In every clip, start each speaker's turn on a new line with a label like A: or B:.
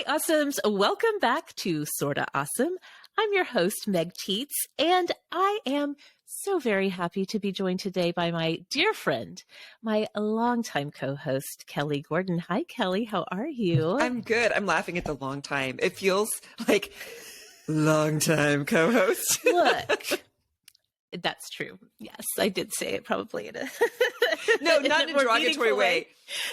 A: Hi, Awesomes. Welcome back to Sorta Awesome. I'm your host, Meg Teets, and I am so very happy to be joined today by my dear friend, my longtime co-host, Kelly Gordon. Hi, Kelly. How are you?
B: I'm good. I'm laughing at the long time. It feels like long time co-host.
A: Look, that's true. Yes, I did say it probably in a
B: no, not in a derogatory way.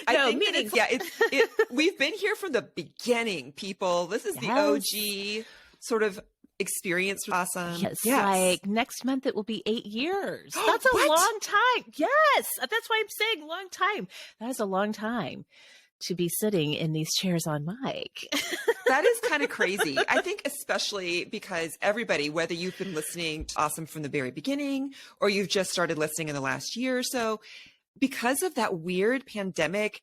A: No,
B: I think that we've been here from the beginning, people. This is the OG sort of experience. Awesome.
A: Yes, like next month it will be 8 years. That's a long time. Yes, that's why I'm saying long time. That is a long time to be sitting in these chairs on mic.
B: That is kind of crazy. I think especially because everybody, whether you've been listening to Awesome from the very beginning or you've just started listening in the last year or so, because of that weird pandemic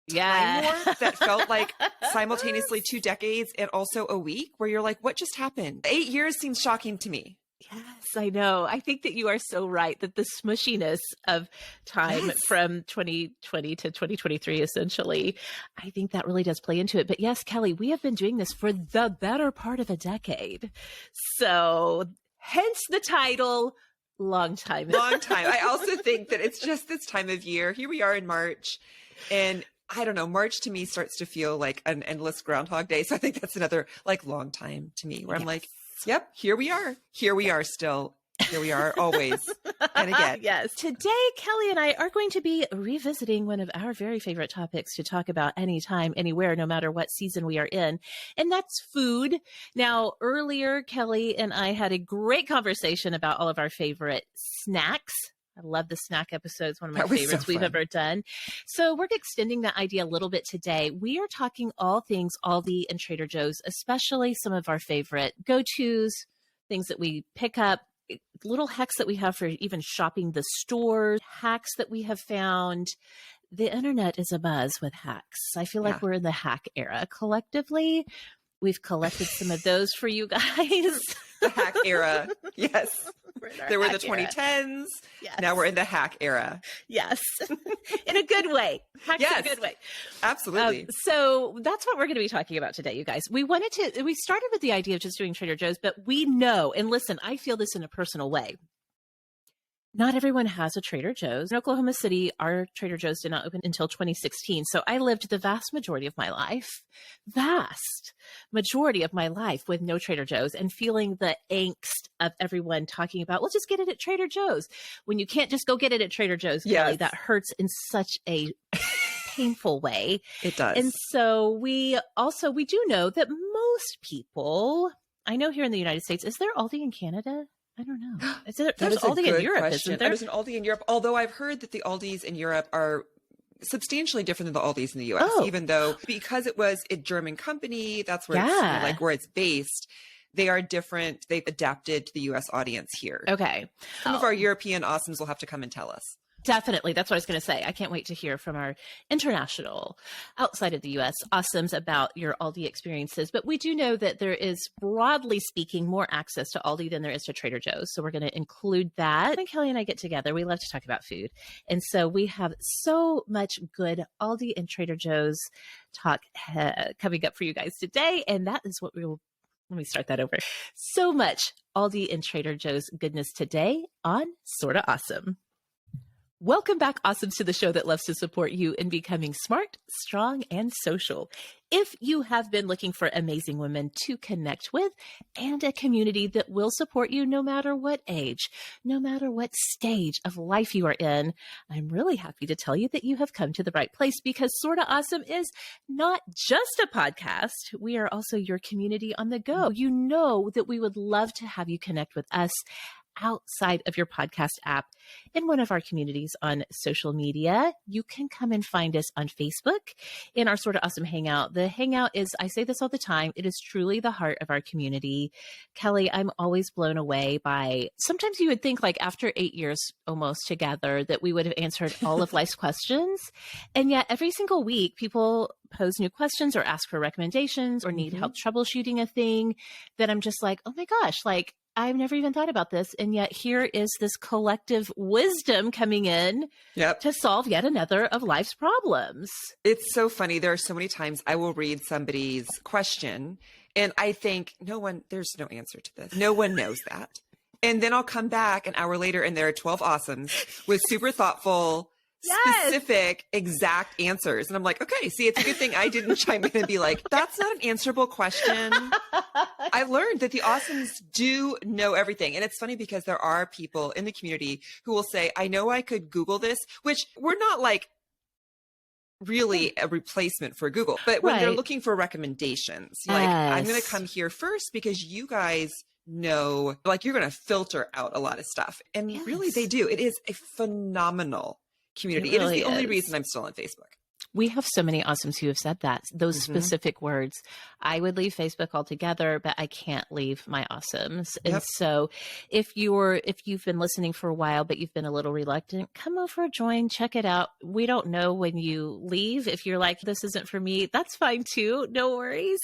B: time warp that felt like simultaneously 2 decades and also a week where you're like, what just happened? 8 years seems shocking to me.
A: Yes, I know. I think that you are so right that the smushiness of time from 2020 to 2023, essentially, I think that really does play into it. But yes, Kelly, we have been doing this for the better part of a decade. So hence the title, Long Time.
B: Long time. I also think that it's just this time of year. Here we are in March, and I don't know, March to me starts to feel like an endless Groundhog Day. So I think that's another like long time to me where I'm like, yep, here we are. Here we are still. Here we are always. And again.
A: Yes. Today, Kelly and I are going to be revisiting one of our very favorite topics to talk about anytime, anywhere, no matter what season we are in. And that's food. Now, earlier, Kelly and I had a great conversation about all of our favorite snacks. I love the snack episodes, one of my favorites we've ever done. So we're extending that idea a little bit today. We are talking all things ALDI and Trader Joe's, especially some of our favorite go-tos, things that we pick up, little hacks that we have for even shopping the stores, hacks that we have found. The internet is abuzz with hacks. I feel like we're in the hack era collectively. We've collected some of those for you guys.
B: The hack era. Yes. There were the 2010s.
A: Yes.
B: Now we're in the hack era.
A: Yes. In a good way. Hacks in a good way.
B: Absolutely.
A: So that's what we're going to be talking about today, you guys. We started with the idea of just doing Trader Joe's, but we know, and listen, I feel this in a personal way. Not everyone has a Trader Joe's. In Oklahoma City, our Trader Joe's did not open until 2016. So I lived the vast majority of my life with no Trader Joe's and feeling the angst of everyone talking about, well, just get it at Trader Joe's. When you can't just go get it at Trader Joe's, Kelly, that hurts in such a painful way.
B: It does.
A: And so we do know that most people, I know here in the United States, is there Aldi in Canada? I don't know. There's Aldi in Europe, isn't there?
B: There's an Aldi in Europe, although I've heard that the Aldis in Europe are substantially different than the Aldis in the US, even though because it was a German company, that's where it's like where it's based. They are different. They've adapted to the US audience here.
A: Okay.
B: Some of our European awesomes will have to come and tell us.
A: Definitely. That's what I was going to say. I can't wait to hear from our international, outside of the U.S., awesomes about your Aldi experiences. But we do know that there is, broadly speaking, more access to Aldi than there is to Trader Joe's. So we're going to include that. When Kelly and I get together, we love to talk about food. And so we have so much good Aldi and Trader Joe's talk coming up for you guys today. And that is what let me start that over. So much Aldi and Trader Joe's goodness today on Sorta Awesome. Welcome back, Awesomes, to the show that loves to support you in becoming smart, strong, and social. If you have been looking for amazing women to connect with and a community that will support you no matter what age, no matter what stage of life you are in, I'm really happy to tell you that you have come to the right place because Sorta Awesome is not just a podcast. We are also your community on the go. You know that we would love to have you connect with us outside of your podcast app in one of our communities on social media. You can come and find us on Facebook in our Sorta Awesome Hangout. The Hangout is, I say this all the time, it is truly the heart of our community. Kelly, I'm always blown away by, sometimes you would think like after 8 years almost together that we would have answered all of life's questions. And yet every single week people pose new questions or ask for recommendations or need help troubleshooting a thing that I'm just like, oh my gosh, like I've never even thought about this. And yet here is this collective wisdom coming in to solve yet another of life's problems.
B: It's so funny. There are so many times I will read somebody's question and I think, there's no answer to this. No one knows that. And then I'll come back an hour later and there are 12 awesomes with super thoughtful, specific, exact answers. And I'm like, okay, see, it's a good thing I didn't chime in and be like, that's not an answerable question. I learned that the awesomes do know everything. And it's funny because there are people in the community who will say, I know I could Google this, which we're not like really a replacement for Google. But when they're looking for recommendations, like I'm going to come here first because you guys know, like you're going to filter out a lot of stuff. And really they do. It is a phenomenal community. It is the only reason I'm still on Facebook.
A: We have so many awesomes who have said that, those specific words. I would leave Facebook altogether, but I can't leave my awesomes. And so if you've been listening for a while, but you've been a little reluctant, come over, join, check it out. We don't know when you leave. If you're like, this isn't for me, that's fine too. No worries.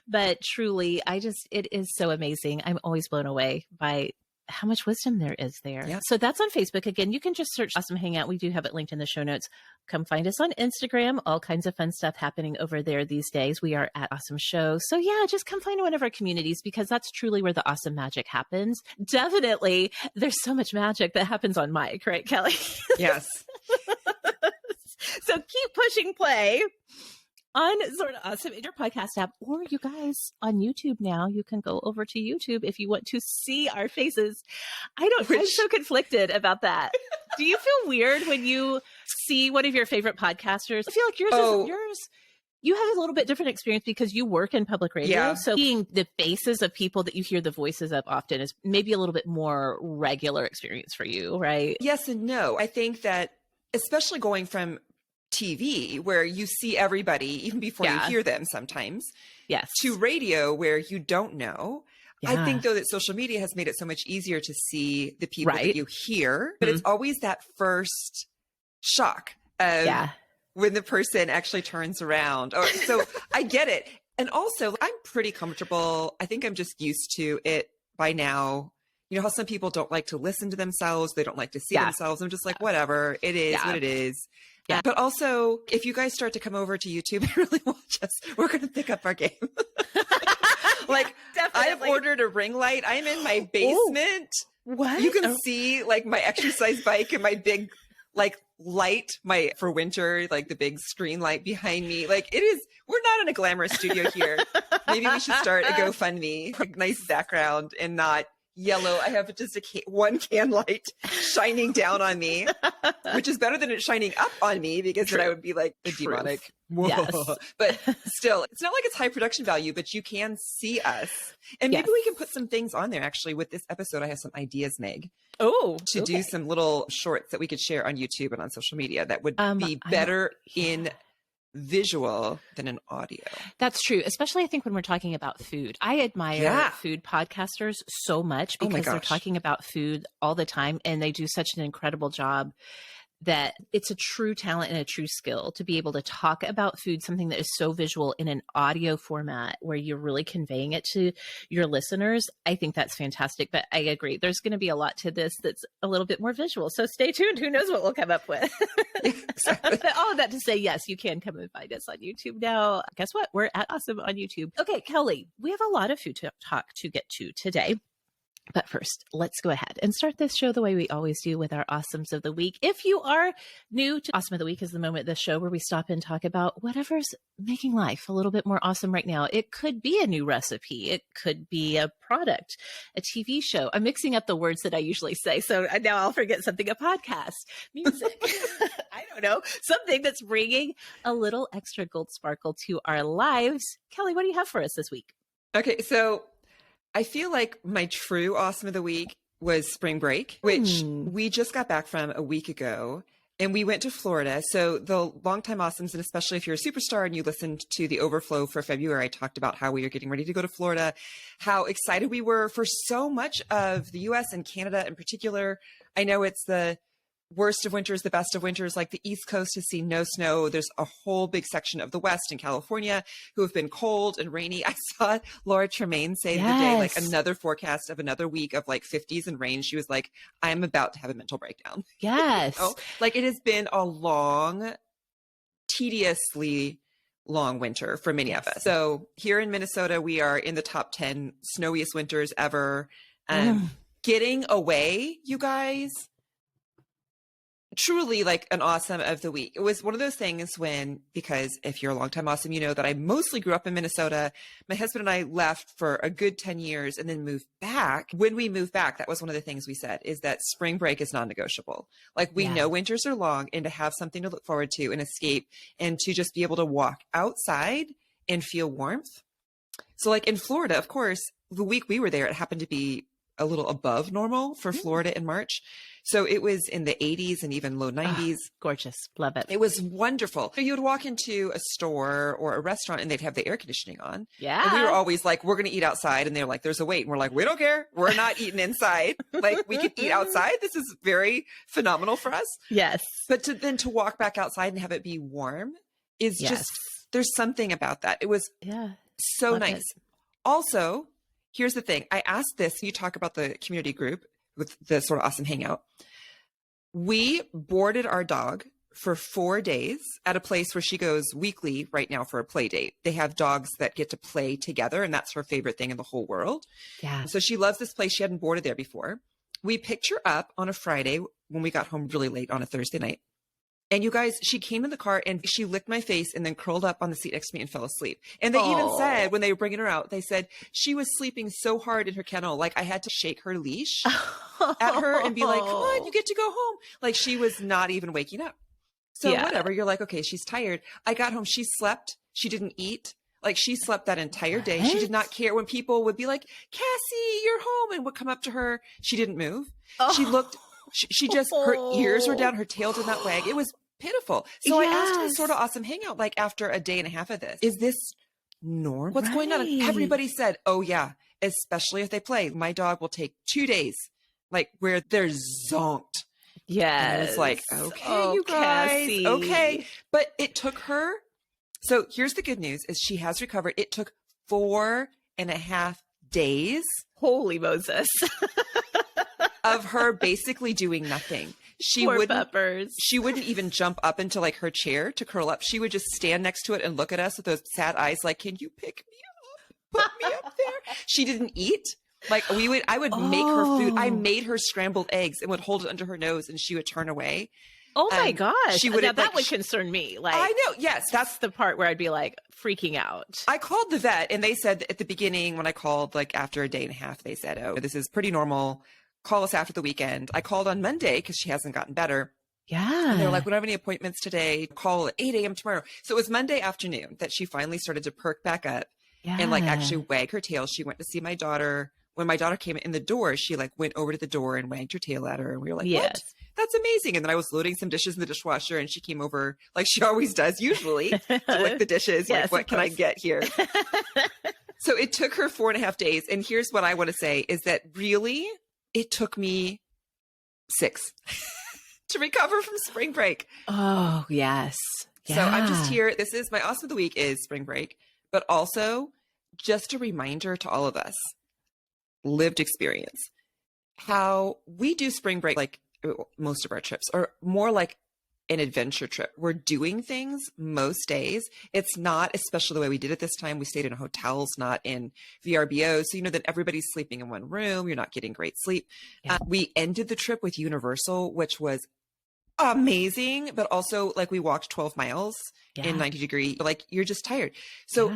A: But truly, it is so amazing. I'm always blown away by how much wisdom there is there. Yeah. So that's on Facebook. Again, you can just search Awesome Hangout. We do have it linked in the show notes. Come find us on Instagram. All kinds of fun stuff happening over there these days. We are at Awesome Show. So yeah, just come find one of our communities because that's truly where the awesome magic happens. Definitely, there's so much magic that happens on mic, right, Kelly?
B: Yes.
A: So keep pushing play on Sorta Awesome in your podcast app, or you guys on YouTube now. You can go over to YouTube if you want to see our faces. I'm so conflicted about that. Do you feel weird when you see one of your favorite podcasters? I feel like you have a little bit different experience because you work in public radio. Yeah. So seeing the faces of people that you hear the voices of often is maybe a little bit more regular experience for you, right?
B: Yes and no. I think that especially going from TV where you see everybody even before you hear them sometimes, to radio where you don't know. I think though that social media has made it so much easier to see the people that you hear, but it's always that first shock of when the person actually turns around. So I get it. And also I'm pretty comfortable. I think I'm just used to it by now. You know how some people don't like to listen to themselves. They don't like to see themselves. I'm just like, whatever, it is what it is. Yeah. But also, if you guys start to come over to YouTube and really watch us, we're going to pick up our game. Like, I have ordered a ring light. I'm in my basement.
A: What?
B: You can see like my exercise bike and my big like light, for winter, like the big screen light behind me. Like we're not in a glamorous studio here. Maybe we should start a GoFundMe, like nice background and not yellow. I have just one can light shining down on me, which is better than it shining up on me because then I would be like the demonic.
A: Yes.
B: But still, it's not like it's high production value, but you can see us. And maybe we can put some things on there. Actually, with this episode, I have some ideas, Meg. To do some little shorts that we could share on YouTube and on social media that would be better in visual than an audio.
A: That's true. Especially I think when we're talking about food. I admire food podcasters so much because they're talking about food all the time and they do such an incredible job that it's a true talent and a true skill to be able to talk about food, something that is so visual in an audio format where you're really conveying it to your listeners. I think that's fantastic. But I agree. There's going to be a lot to this that's a little bit more visual. So stay tuned. Who knows what we'll come up with.
B: Exactly.
A: But all of that to say, yes, you can come and find us on YouTube now. Guess what? We're at Awesome on YouTube. Okay, Kelly, we have a lot of food talk to get to today. But first, let's go ahead and start this show the way we always do with our Awesomes of the Week. If you are new to Awesome of the Week is the moment of the show where we stop and talk about whatever's making life a little bit more awesome right now. It could be a new recipe. It could be a product, a TV show. I'm mixing up the words that I usually say. So now I'll forget something, a podcast, music. I don't know, something that's bringing a little extra gold sparkle to our lives. Kelly, what do you have for us this week?
B: Okay, so I feel like my true Awesome of the Week was spring break, which we just got back from a week ago. And we went to Florida. So the longtime Awesomes, and especially if you're a superstar and you listened to the overflow for February, I talked about how we were getting ready to go to Florida, how excited we were for so much of the US and Canada in particular. I know it's the worst of winters, the best of winters. Like the East Coast has seen no snow. There's a whole big section of the West in California who have been cold and rainy. I saw Laura Tremaine say the other day, like another forecast of another week of like 50s and rain. She was like, I'm about to have a mental breakdown.
A: Yes.
B: You know? Like it has been a long, tediously long winter for many of us. So here in Minnesota, we are in the top 10 snowiest winters ever. Getting away, you guys, truly like an awesome of the week. It was one of those things when, because if you're a longtime awesome, you know that I mostly grew up in Minnesota. My husband and I left for a good 10 years and then moved back. When we moved back, that was one of the things we said, is that spring break is non-negotiable. Like we know winters are long, and to have something to look forward to and escape and to just be able to walk outside and feel warmth. So like in Florida, of course, the week we were there, it happened to be a little above normal for Florida in March. So it was in the 80s and even low 90s.
A: Gorgeous. Love it.
B: It was wonderful. So you would walk into a store or a restaurant and they'd have the air conditioning on.
A: Yeah.
B: And we were always like, we're going to eat outside. And they're like, there's a wait. And we're like, we don't care. We're not eating inside. Like we could eat outside. This is very phenomenal for us.
A: Yes.
B: But then to walk back outside and have it be warm is just, there's something about that. It was so
A: Love
B: nice.
A: it.
B: Also, here's the thing. I asked this, you talk about the community group with the Sorta Awesome Hangout. We boarded our dog for 4 days at a place where she goes weekly right now for a play date. They have dogs that get to play together, and that's her favorite thing in the whole world.
A: Yeah.
B: So she loves this place. She hadn't boarded there before. We picked her up on a Friday when we got home really late on a Thursday night. And you guys, she came in the car and she licked my face and then curled up on the seat next to me and fell asleep. And they even said, when they were bringing her out, they said she was sleeping so hard in her kennel, like I had to shake her leash at her and be like, come on, you get to go home. Like she was not even waking up. So whatever, you're like, okay, she's tired. I got home, she slept, she didn't eat. Like she slept that entire day. She did not care when people would be like, Cassie, you're home, and would come up to her. She didn't move. She looked, she just, her ears were down, her tail did not wag. It was pitiful. So I asked the Sorta Awesome Hangout, like after a day and a half of this, is this normal? What's going on? And everybody said, oh yeah, especially if they play. My dog will take 2 days, like where they're zonked.
A: Yes.
B: And it's like, okay, you guys,
A: Cassie.
B: okay. But it took her. So here's the good news is she has recovered. It took 4.5 days.
A: Holy Moses.
B: Of her basically doing nothing. She
A: Poor
B: wouldn't,
A: peppers.
B: she wouldn't even jump up into like her chair to curl up. She would just stand next to it and look at us with those sad eyes like, can you pick me up? Put me up there. She didn't eat. Like I would make her food. I made her scrambled eggs and would hold it under her nose and she would turn away.
A: Oh my gosh.
B: She would,
A: now that
B: like,
A: would concern me. Like
B: I know. Yes.
A: that's the part where I'd be like freaking out.
B: I called the vet and they said at the beginning when I called, like after a day and a half, they said, oh, this is pretty normal. Call us after the weekend. I called on Monday because she hasn't gotten better.
A: Yeah.
B: And they were like, we don't have any appointments today. Call at 8 a.m. tomorrow. So it was Monday afternoon that she finally started to perk back up and like actually wag her tail. She went to see my daughter. When my daughter came in the door, she like went over to the door and wagged her tail at her. And we were like, what? That's amazing. And then I was loading some dishes in the dishwasher and she came over like she always does usually to lick the dishes.
A: Yes,
B: like, what can I get here? So it took her 4.5 days. And here's what I want to say is that really it took me 6 to recover from spring break.
A: Oh, yes.
B: So I'm just here. This is my awesome of the week is spring break, but also just a reminder to all of us, lived experience, how we do spring break, like most of our trips are more like an adventure trip. We're doing things most days. It's not, especially the way we did it this time. We stayed in hotels, not in VRBOs. So, you know, that everybody's sleeping in one room. You're not getting great sleep. Yeah. We ended the trip with Universal, which was amazing, but also like we walked 12 miles in 90 degree, like you're just tired. So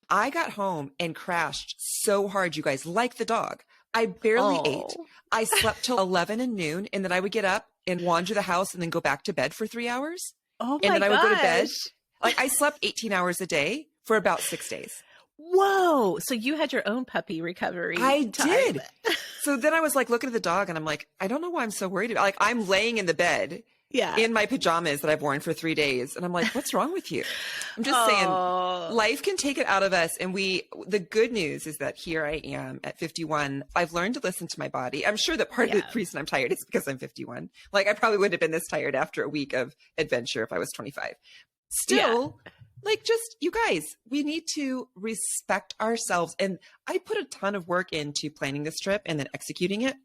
B: I got home and crashed so hard, you guys, like the dog. I barely ate. I slept till 11 and noon, and then I would get up and wander the house and then go back to bed for 3 hours.
A: Oh my
B: And then I would go to bed.
A: gosh.
B: Like I slept 18 hours a day for about 6 days.
A: Whoa. So you had your own puppy recovery.
B: I
A: time.
B: did. So then I was like looking at the dog and I'm like, I don't know why I'm so worried about, like I'm laying in the bed
A: Yeah.
B: in my pajamas that I've worn for 3 days. And I'm like, what's wrong with you? I'm just saying, life can take it out of us. And the good news is that here I am at 51. I've learned to listen to my body. I'm sure that part of the reason I'm tired is because I'm 51. Like, I probably wouldn't have been this tired after a week of adventure if I was 25. Still, like, just, you guys, we need to respect ourselves. And I put a ton of work into planning this trip and then executing it.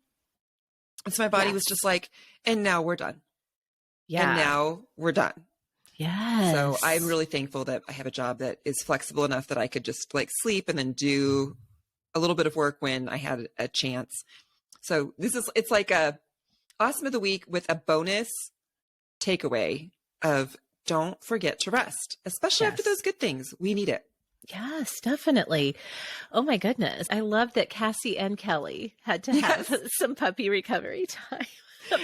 B: And so my body was just like, and now we're done. Yeah. And now we're done.
A: Yes.
B: So I'm really thankful that I have a job that is flexible enough that I could just like sleep and then do a little bit of work when I had a chance. So it's like a Awesome of the Week with a bonus takeaway of don't forget to rest, especially after those good things. We need it.
A: Yes, definitely. Oh my goodness. I love that Cassie and Kelly had to have some puppy recovery time.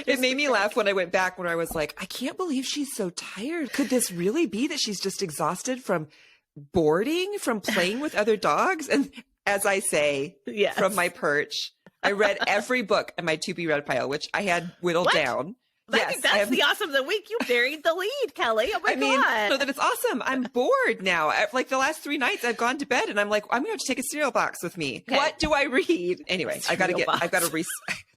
B: It made me laugh when I went back when I was like, I can't believe she's so tired. Could this really be that she's just exhausted from boarding, from playing with other dogs? And as I say, from my perch, I read every book in my to be read pile, which I had whittled down.
A: I think that's the Awesome of the Week. You buried the lead, Kelly. Oh my God.
B: So that it's awesome. I'm bored now. Like the last 3 nights I've gone to bed and I'm like, I'm going to take a cereal box with me. Okay. What do I read? Anyway, I've got to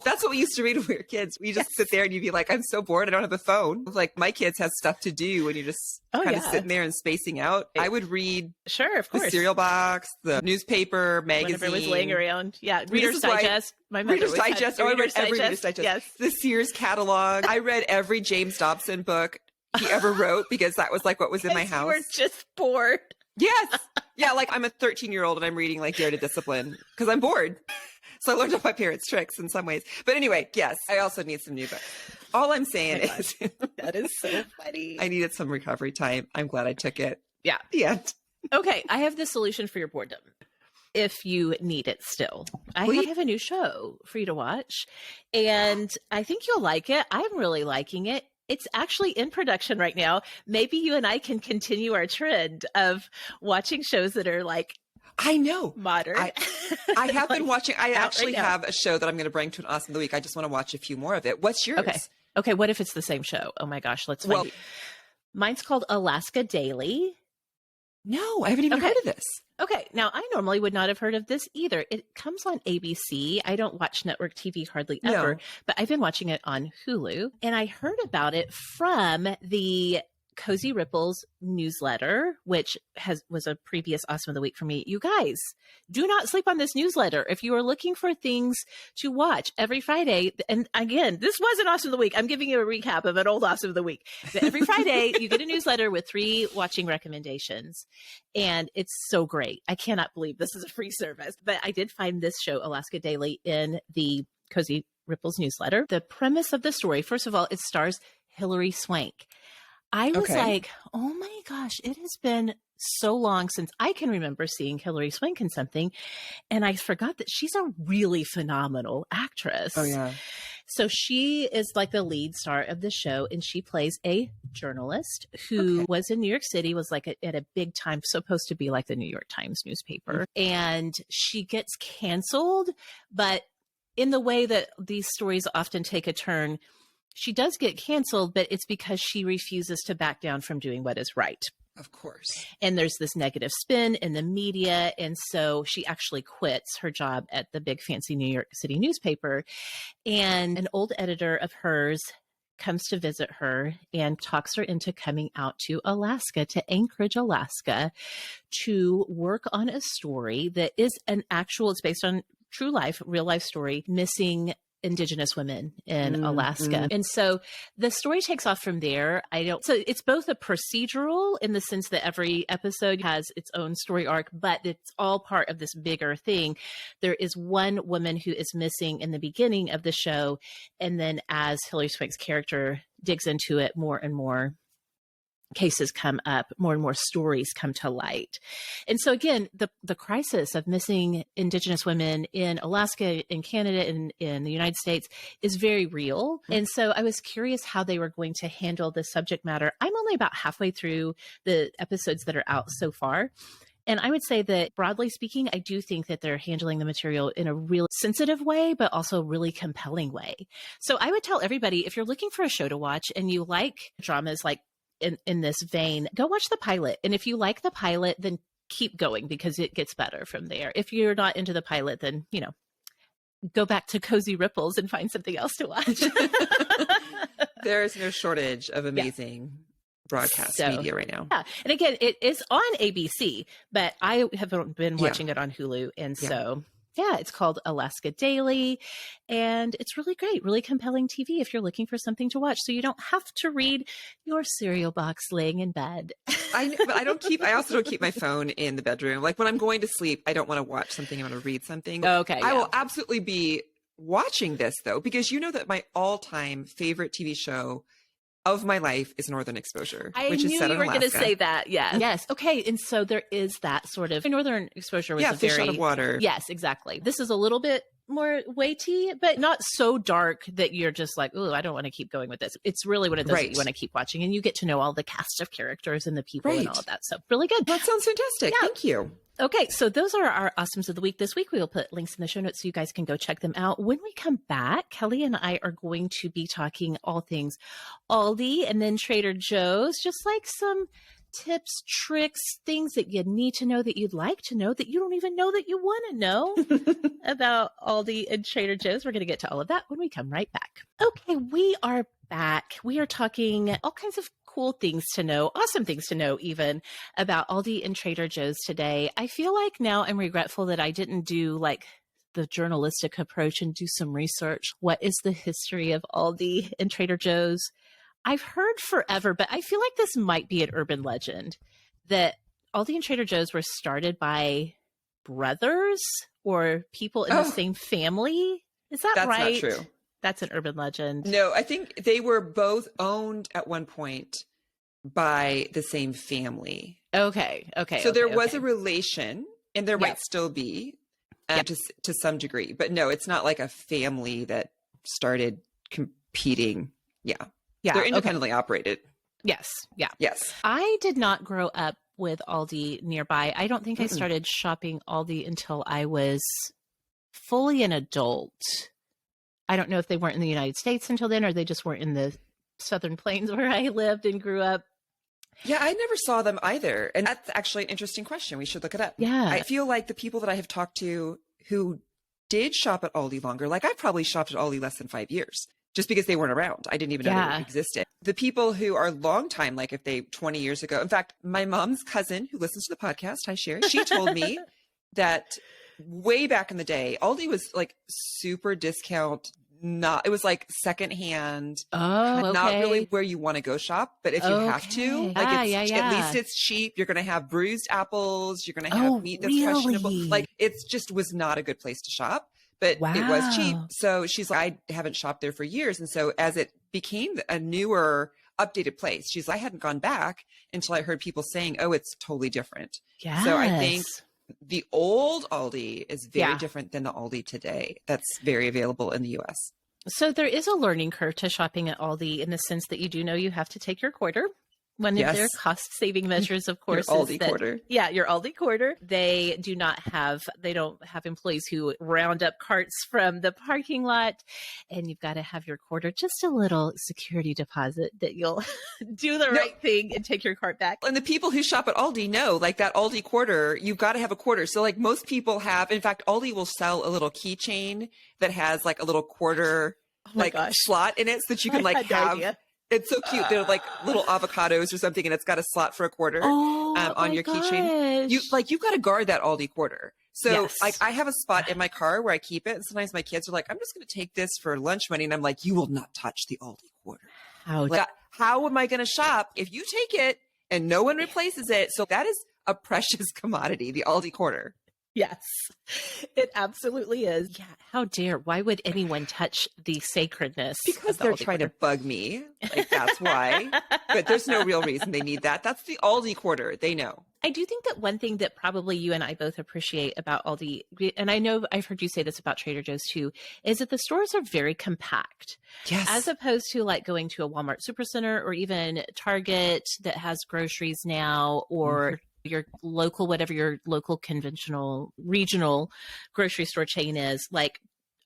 B: that's what we used to read when we were kids. We just sit there and you'd be like, I'm so bored. I don't have a phone. Like my kids have stuff to do when you're just kind of sitting there and spacing out. I would read the cereal box, the newspaper, magazine.
A: Whenever it was laying around. Yeah. Reader's Digest.
B: My Reader's Digest. I read every Reader's Digest. Yes. The Sears catalog. I read every James Dobson book he ever wrote because that was like what was in my house.
A: You were just bored.
B: Yes. Yeah. Like I'm a 13-year-old and I'm reading like Dare to Discipline because I'm bored. So I learned off my parents' tricks in some ways. But anyway, yes, I also need some new books. All I'm saying is
A: that is so funny.
B: I needed some recovery time. I'm glad I took it.
A: Yeah.
B: The end.
A: Okay. I have the solution for your boredom. If you need it still. I have a new show for you to watch. And I think you'll like it. I'm really liking it. It's actually in production right now. Maybe you and I can continue our trend of watching shows that are like,
B: I know.
A: Modern.
B: I have been watching. I actually have a show that I'm going to bring to an Awesome of the Week. I just want to watch a few more of it. What's yours?
A: Okay. What if it's the same show? Oh my gosh. Let's find it. Mine's called Alaska Daily.
B: No, I haven't even heard of this.
A: Okay. Now, I normally would not have heard of this either. It comes on ABC. I don't watch network TV hardly ever, but I've been watching it on Hulu. And I heard about it from the Cozy Ripples newsletter, which was a previous Awesome of the Week for me. You guys, do not sleep on this newsletter. If you are looking for things to watch every Friday, and again, this was an Awesome of the Week. I'm giving you a recap of an old Awesome of the Week. But every Friday, you get a newsletter with 3 watching recommendations, and it's so great. I cannot believe this is a free service, but I did find this show, Alaska Daily, in the Cozy Ripples newsletter. The premise of the story, first of all, it stars Hilary Swank. I was like, oh my gosh, it has been so long since I can remember seeing Hilary Swank in something. And I forgot that she's a really phenomenal actress.
B: Oh, yeah.
A: So she is like the lead star of the show, and she plays a journalist who was in New York City, was like at a big time, supposed to be like the New York Times newspaper. And she gets canceled, but in the way that these stories often take a turn, she does get canceled, but it's because she refuses to back down from doing what is right.
B: Of course.
A: And there's this negative spin in the media. And so she actually quits her job at the big fancy New York City newspaper. And an old editor of hers comes to visit her and talks her into coming out to Alaska, to Anchorage, Alaska, to work on a story that is it's based on true life, real life story, missing Indigenous women in Alaska. And so the story takes off from there. So it's both a procedural in the sense that every episode has its own story arc, but it's all part of this bigger thing. There is one woman who is missing in the beginning of the show. And then as Hilary Swank's character digs into it, more and more cases come up, more and more stories come to light. And so again, the crisis of missing Indigenous women in Alaska, in Canada, in the United States is very real. And so I was curious how they were going to handle the subject matter. I'm only about halfway through the episodes that are out so far. And I would say that broadly speaking, I do think that they're handling the material in a real sensitive way, but also really compelling way. So I would tell everybody, if you're looking for a show to watch and you like dramas like in this vein, go watch the pilot. And if you like the pilot, then keep going because it gets better from there. If you're not into the pilot, then, go back to Cozy Ripples and find something else to watch.
B: There is no shortage of amazing broadcast media right now.
A: Yeah. And again, it is on ABC, but I have been watching it on Hulu. And so, it's called Alaska Daily. And it's really great, really compelling TV if you're looking for something to watch. So you don't have to read your cereal box laying in bed.
B: But I also don't keep my phone in the bedroom. Like when I'm going to sleep, I don't want to watch something. I want to read something.
A: Okay.
B: I will absolutely be watching this though, because you know that my all-time favorite TV show of my life is Northern Exposure, which is set in Alaska. I knew you were going to
A: say that. Yeah. Yes. Okay. And so there is that sort of Northern Exposure was a
B: fish out of water.
A: Yes, exactly. This is a little bit more weighty, but not so dark that you're just like, oh, I don't want to keep going with this. It's really one of those that you want to keep watching, and you get to know all the cast of characters and the people and all of that. So really good.
B: That sounds fantastic. Yeah. Thank you.
A: Okay, so those are our awesomes of the week. This week, we will put links in the show notes so you guys can go check them out. When we come back, Kelly and I are going to be talking all things Aldi and then Trader Joe's, just like some tips, tricks, things that you need to know that you'd like to know that you don't even know that you want to know about Aldi and Trader Joe's. We're going to get to all of that when we come right back. Okay, we are back. We are talking all kinds of cool things to know, awesome things to know even about Aldi and Trader Joe's today. I feel like now I'm regretful that I didn't do like the journalistic approach and do some research. What is the history of Aldi and Trader Joe's? I've heard forever, but I feel like this might be an urban legend that Aldi and Trader Joe's were started by brothers or people in the same family. Is that right?
B: That's not true.
A: That's an urban legend.
B: No, I think they were both owned at one point by the same family.
A: Okay.
B: So there was a relation, and there might still be to some degree. But no, it's not like a family that started competing. Yeah. They're independently operated.
A: Yes. Yeah.
B: Yes.
A: I did not grow up with Aldi nearby. I don't think I started shopping Aldi until I was fully an adult. I don't know if they weren't in the United States until then, or they just weren't in the Southern Plains where I lived and grew up.
B: Yeah, I never saw them either. And that's actually an interesting question. We should look it up.
A: Yeah.
B: I feel like the people that I have talked to who did shop at Aldi longer, like I probably shopped at Aldi less than 5 years just because they weren't around. I didn't even know they existed. The people who are long time, like if they 20 years ago, in fact, my mom's cousin who listens to the podcast, hi Sherry, she told me that way back in the day, Aldi was like super discount. It was like secondhand. Not really where you want to go shop, but if you have to, like at least it's cheap. You're going to have bruised apples. You're going to have meat that's questionable. Like it's just was not a good place to shop, but it was cheap. So she's like, I haven't shopped there for years. And so as it became a newer, updated place, she's like, I hadn't gone back until I heard people saying, oh, it's totally different.
A: Yes.
B: So I think the old Aldi is very different than the Aldi today that's very available in the US.
A: So there is a learning curve to shopping at Aldi in the sense that you do know you have to take your quarter. One of their cost-saving measures, of course,
B: your Aldi quarter.
A: Yeah, your Aldi quarter. They don't have employees who round up carts from the parking lot, and you've got to have your quarter, just a little security deposit that you'll do the right thing and take your cart back.
B: And the people who shop at Aldi know, like that Aldi quarter, you've got to have a quarter. So like most people have, in fact, Aldi will sell a little keychain that has like a little quarter slot in it so that you can like have. It's so cute. They're like little avocados or something, and it's got a slot for a quarter on your keychain. You've got to guard that Aldi quarter. So like I have a spot in my car where I keep it, and sometimes my kids are like, "I'm just going to take this for lunch money," and I'm like, "You will not touch the Aldi quarter. How am I going to shop if you take it and no one replaces it?" So that is a precious commodity, the Aldi quarter.
A: Yes, it absolutely is. Yeah, how dare? Why would anyone touch the sacredness?
B: Because they're trying to bug me. Like that's why. But there's no real reason they need that. That's the Aldi quarter. They know.
A: I do think that one thing that probably you and I both appreciate about Aldi, and I know I've heard you say this about Trader Joe's too, is that the stores are very compact.
B: Yes.
A: As opposed to like going to a Walmart Supercenter or even Target that has groceries now, or your local, whatever your local conventional regional grocery store chain is, like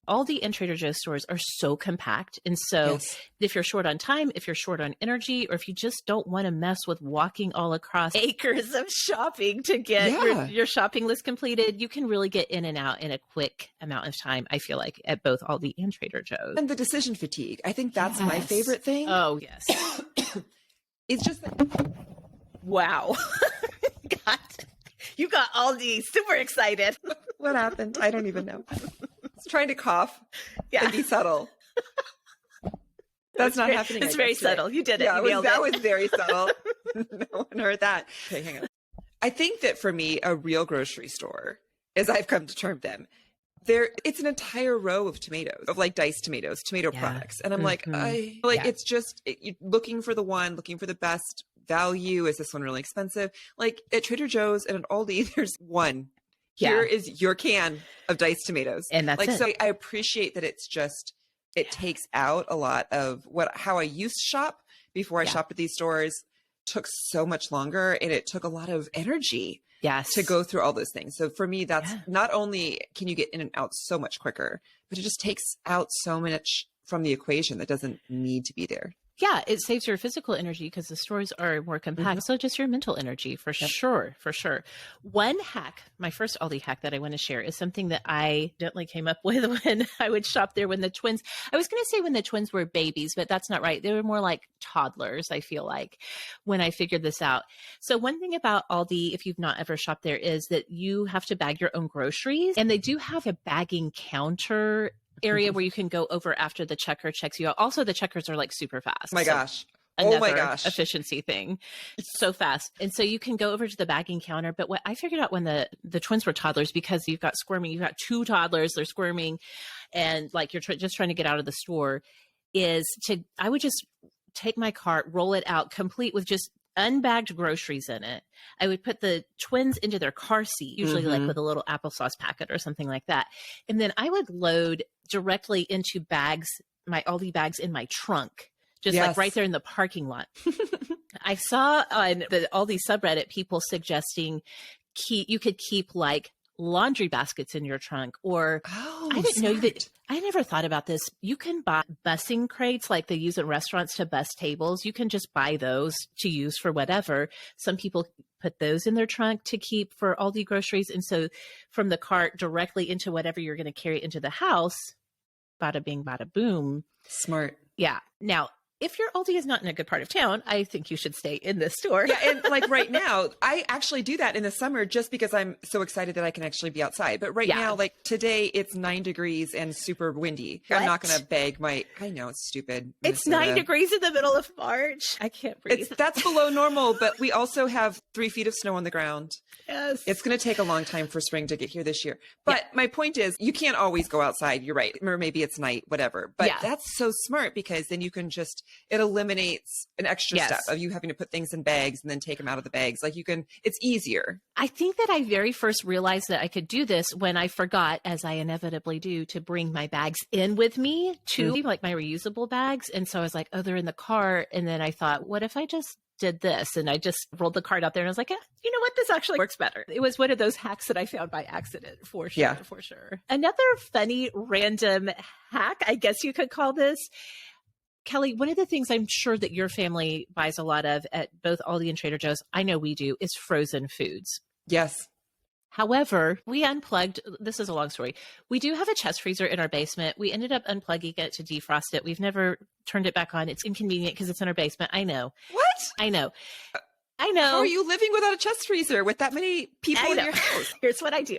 A: Aldi and Trader Joe's stores are so compact. And so if you're short on time, if you're short on energy, or if you just don't want to mess with walking all across acres of shopping to get your shopping list completed, you can really get in and out in a quick amount of time, I feel like, at both Aldi and Trader Joe's.
B: And the decision fatigue. I think that's my favorite thing.
A: Oh, yes.
B: It's just that.
A: Wow. God, you got Aldi super excited.
B: What happened? I don't even know. Trying to cough and be subtle. That's not happening.
A: It's very subtle. You did it.
B: Yeah,
A: you
B: that was very subtle. No one heard that. Okay, hang on. I think that for me, a real grocery store, as I've come to term them, it's an entire row of tomatoes, of like diced tomatoes, tomato products. And I'm it's just you're looking for the best value. Is this one really expensive? Like at Trader Joe's and at Aldi, there's one. Here is your can of diced tomatoes.
A: And that's
B: like,
A: it.
B: So I appreciate that it takes out a lot of how I used to shop before I shopped at these stores. Took so much longer, and it took a lot of energy to go through all those things. So for me, that's not only can you get in and out so much quicker, but it just takes out so much from the equation that doesn't need to be there.
A: Yeah, it saves your physical energy because the stores are more compact. So just your mental energy for sure. One hack, my first Aldi hack that I want to share is something that I definitely came up with when I would shop there when the twins, I was going to say when the twins were babies, but that's not right. They were more like toddlers, I feel like, when I figured this out. So one thing about Aldi, if you've not ever shopped there, is that you have to bag your own groceries, and they do have a bagging counter area where you can go over after the checker checks you out. Also, the checkers are like super fast.
B: Oh my gosh.
A: Efficiency thing. It's so fast. And so you can go over to the bagging counter. But what I figured out when the twins were toddlers, because you've got two toddlers, they're squirming, and like you're just trying to get out of the store, I would just take my cart, roll it out complete with just unbagged groceries in it. I would put the twins into their car seat, usually like with a little applesauce packet or something like that. And then I would load directly into bags, my Aldi bags in my trunk, just like right there in the parking lot. I saw on the Aldi subreddit people suggesting you could keep like laundry baskets in your trunk, or I didn't know that. I never thought about this. You can buy bussing crates like they use in restaurants to bus tables. You can just buy those to use for whatever. Some people put those in their trunk to keep for Aldi groceries. And so from the cart directly into whatever you're going to carry into the house, bada bing, bada boom.
B: Smart.
A: Yeah. Now, if your Aldi is not in a good part of town, I think you should stay in this store.
B: Yeah, and like right now, I actually do that in the summer just because I'm so excited that I can actually be outside. But right now, like today, it's 9 degrees and super windy.
A: What?
B: I'm not going to bag I know it's stupid.
A: It's 9 degrees in the middle of March. I can't breathe.
B: That's below normal, but we also have 3 feet of snow on the ground.
A: Yes.
B: It's going to take a long time for spring to get here this year. But my point is, you can't always go outside. You're right. Or maybe it's night, whatever. But that's so smart because then you can it eliminates an extra step of you having to put things in bags and then take them out of the bags. Like it's easier.
A: I think that I very first realized that I could do this when I forgot, as I inevitably do, to bring my bags in with me to like my reusable bags. And so I was like, oh, they're in the car. And then I thought, what if I just did this? And I just rolled the cart out there and I was like, you know what? This actually works better. It was one of those hacks that I found by accident, for sure. For sure. Another funny random hack, I guess you could call this. Kelly, one of the things I'm sure that your family buys a lot of at both Aldi and Trader Joe's, I know we do, is frozen foods.
B: Yes.
A: However, we unplugged, this is a long story. We do have a chest freezer in our basement. We ended up unplugging it to defrost it. We've never turned it back on. It's inconvenient because it's in our basement. I know.
B: What?
A: I know. I know.
B: How are you living without a chest freezer with that many people in your house?
A: Here's what I do.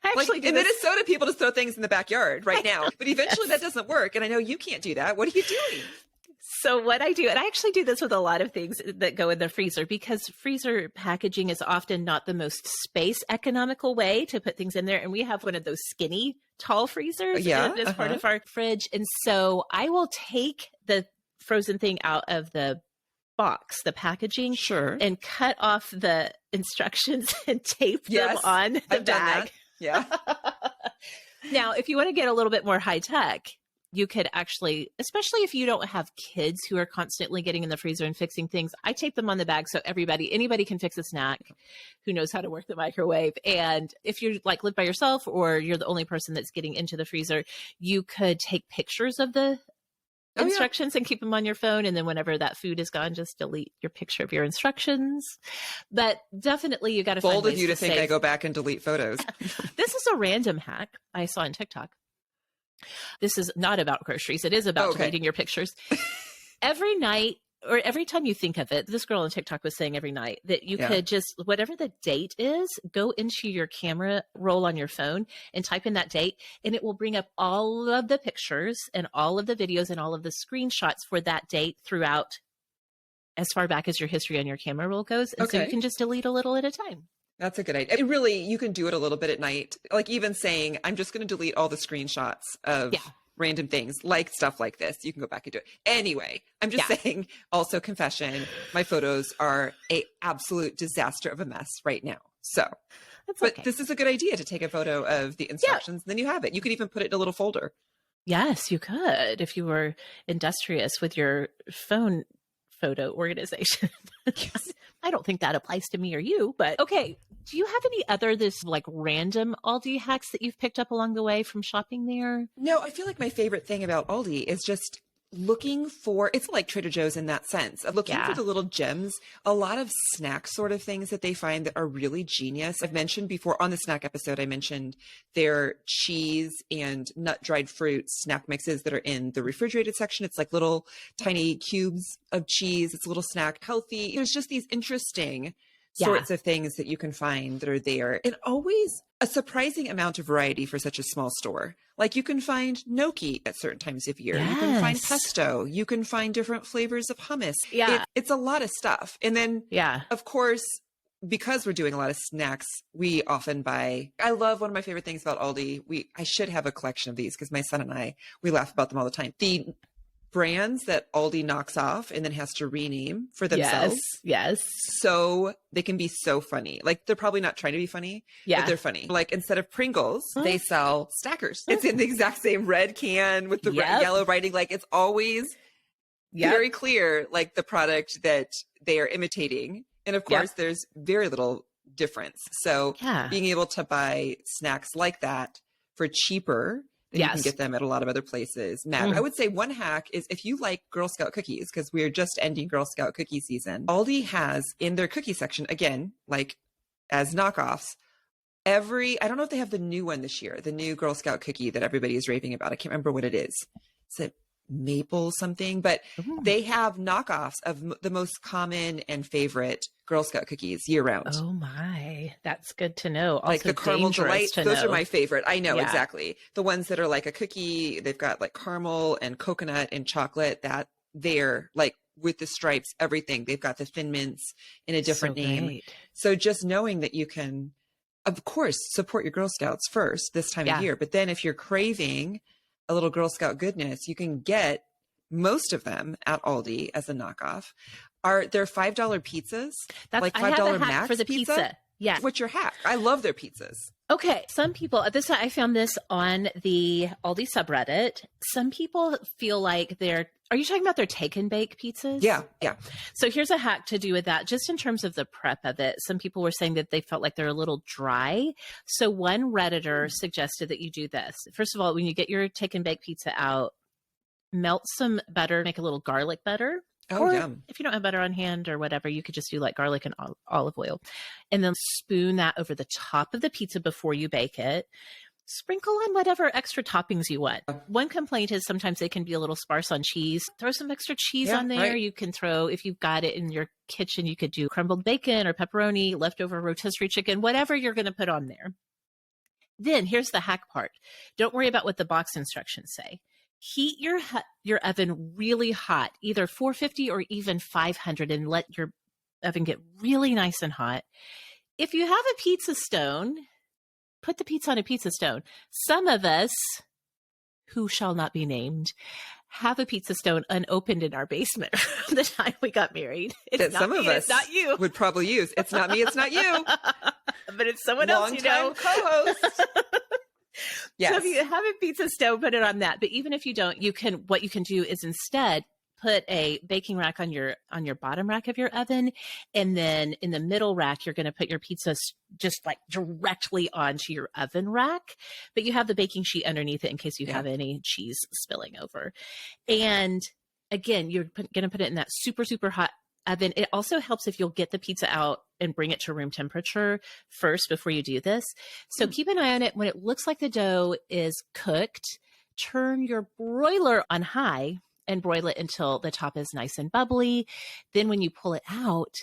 B: In Minnesota, people just throw things in the backyard right now. But eventually that doesn't work. And I know you can't do that. What are you doing?
A: So what I do, and I actually do this with a lot of things that go in the freezer, because freezer packaging is often not the most space economical way to put things in there. And we have one of those skinny, tall freezers as part of our fridge. And so I will take the frozen thing out of the box, the packaging, and cut off the instructions and tape them on the bag.
B: Yeah.
A: Now, if you want to get a little bit more high tech, you could actually, especially if you don't have kids who are constantly getting in the freezer and fixing things, I tape them on the bag so anybody can fix a snack who knows how to work the microwave. And if you like live by yourself or you're the only person that's getting into the freezer, you could take pictures of the instructions and keep them on your phone. And then whenever that food is gone, just delete your picture of your instructions. But definitely you got to find
B: Bold
A: ways
B: of you to think
A: save.
B: I go back and delete photos.
A: This is a random hack I saw on TikTok. This is not about groceries. It is about deleting your pictures. Every night, or every time you think of it, this girl on TikTok was saying every night that you could just, whatever the date is, go into your camera roll on your phone and type in that date, and it will bring up all of the pictures and all of the videos and all of the screenshots for that date throughout as far back as your history on your camera roll goes. And so you can just delete a little at a time.
B: That's a good idea. It really, you can do it a little bit at night. Like even saying, I'm just going to delete all the screenshots of random things, like stuff like this. You can go back and do it. Anyway, I'm just saying, also confession, my photos are a absolute disaster of a mess right now. So, this is a good idea to take a photo of the instructions. Then you have it. You could even put it in a little folder.
A: Yes, you could if you were industrious with your phone photo organization. I don't think that applies to me or you, but okay. Do you have any other like random Aldi hacks that you've picked up along the way from shopping there?
B: No, I feel like my favorite thing about Aldi is just looking for, it's like Trader Joe's in that sense of looking for the little gems, a lot of snack sort of things that they find that are really genius. I've mentioned before on the snack episode, I mentioned their cheese and nut dried fruit snack mixes that are in the refrigerated section. It's like little tiny cubes of cheese. It's a little snack, healthy. There's just these interesting sorts of things that you can find that are there. And always a surprising amount of variety for such a small store. Like you can find gnocchi at certain times of year. You can find pesto. You can find different flavors of hummus. It's a lot of stuff. And then, of course, because we're doing a lot of snacks, we often buy, I love one of my favorite things about Aldi. I should have a collection of these because my son and I, we laugh about them all the time. The brands that Aldi knocks off and then has to rename for themselves.
A: Yes.
B: So they can be so funny. Like they're probably not trying to be funny, but they're funny. Like instead of Pringles, they sell Stackers. It's in the exact same red can with the yellow writing. Like it's always very clear, like the product that they are imitating. And of course, there's very little difference. So being able to buy snacks like that for cheaper, you can get them at a lot of other places. I would say one hack is if you like Girl Scout cookies, because we're just ending Girl Scout cookie season, Aldi has in their cookie section, again, like as knockoffs, I don't know if they have the new one this year, the new Girl Scout cookie that everybody is raving about. I can't remember what it is. Is it maple something? But they have knockoffs of the most common and favorite Girl Scout cookies year round.
A: Oh my, that's good to know. Also
B: like the caramel delight, those are my favorite. I know exactly. The ones that are like a cookie, they've got like caramel and coconut and chocolate, that they're like with the stripes, everything. They've got the Thin Mints in a different name. Great. So just knowing that you can, of course, support your Girl Scouts first this time of year. But then if you're craving a little Girl Scout goodness, you can get most of them at Aldi as a knockoff. Are there $5 pizzas? That's like $5 max
A: for the pizza. Yeah.
B: What's your hack? I love their pizzas.
A: Okay. Some people, I found this on the Aldi subreddit. Some people feel like are you talking about their take and bake pizzas?
B: Yeah.
A: So here's a hack to do with that. Just in terms of the prep of it, some people were saying that they felt like they're a little dry. So one Redditor suggested that you do this. First of all, when you get your take and bake pizza out, melt some butter, make a little garlic butter. Or
B: yum.
A: If you don't have butter on hand or whatever, you could just do like garlic and olive oil, and then spoon that over the top of the pizza before you bake it. Sprinkle on whatever extra toppings you want. One complaint is sometimes they can be a little sparse on cheese. Throw some extra cheese on there. Right. You can throw, if you've got it in your kitchen, you could do crumbled bacon or pepperoni, leftover rotisserie chicken, whatever you're going to put on there. Then here's the hack part. Don't worry about what the box instructions say. Heat your oven really hot, either 450 or even 500, and let your oven get really nice and hot. If you have a pizza stone, put the pizza on a pizza stone. Some of us, who shall not be named, have a pizza stone unopened in our basement from the time we got married.
B: That some of us
A: not you.
B: Would probably use. It's not me, it's not you.
A: But it's someone else,
B: Long-time co-host. Yes.
A: So if you have a pizza stove, put it on that. But even if you don't, what you can do is instead put a baking rack on your bottom rack of your oven, and then in the middle rack you're going to put your pizza just like directly onto your oven rack, but you have the baking sheet underneath it in case you have any cheese spilling over. And again, you're going to put it in that super, super hot oven. It also helps if you'll get the pizza out and bring it to room temperature first before you do this. So keep an eye on it. When it looks like the dough is cooked, turn your broiler on high and broil it until the top is nice and bubbly. Then when you pull it out,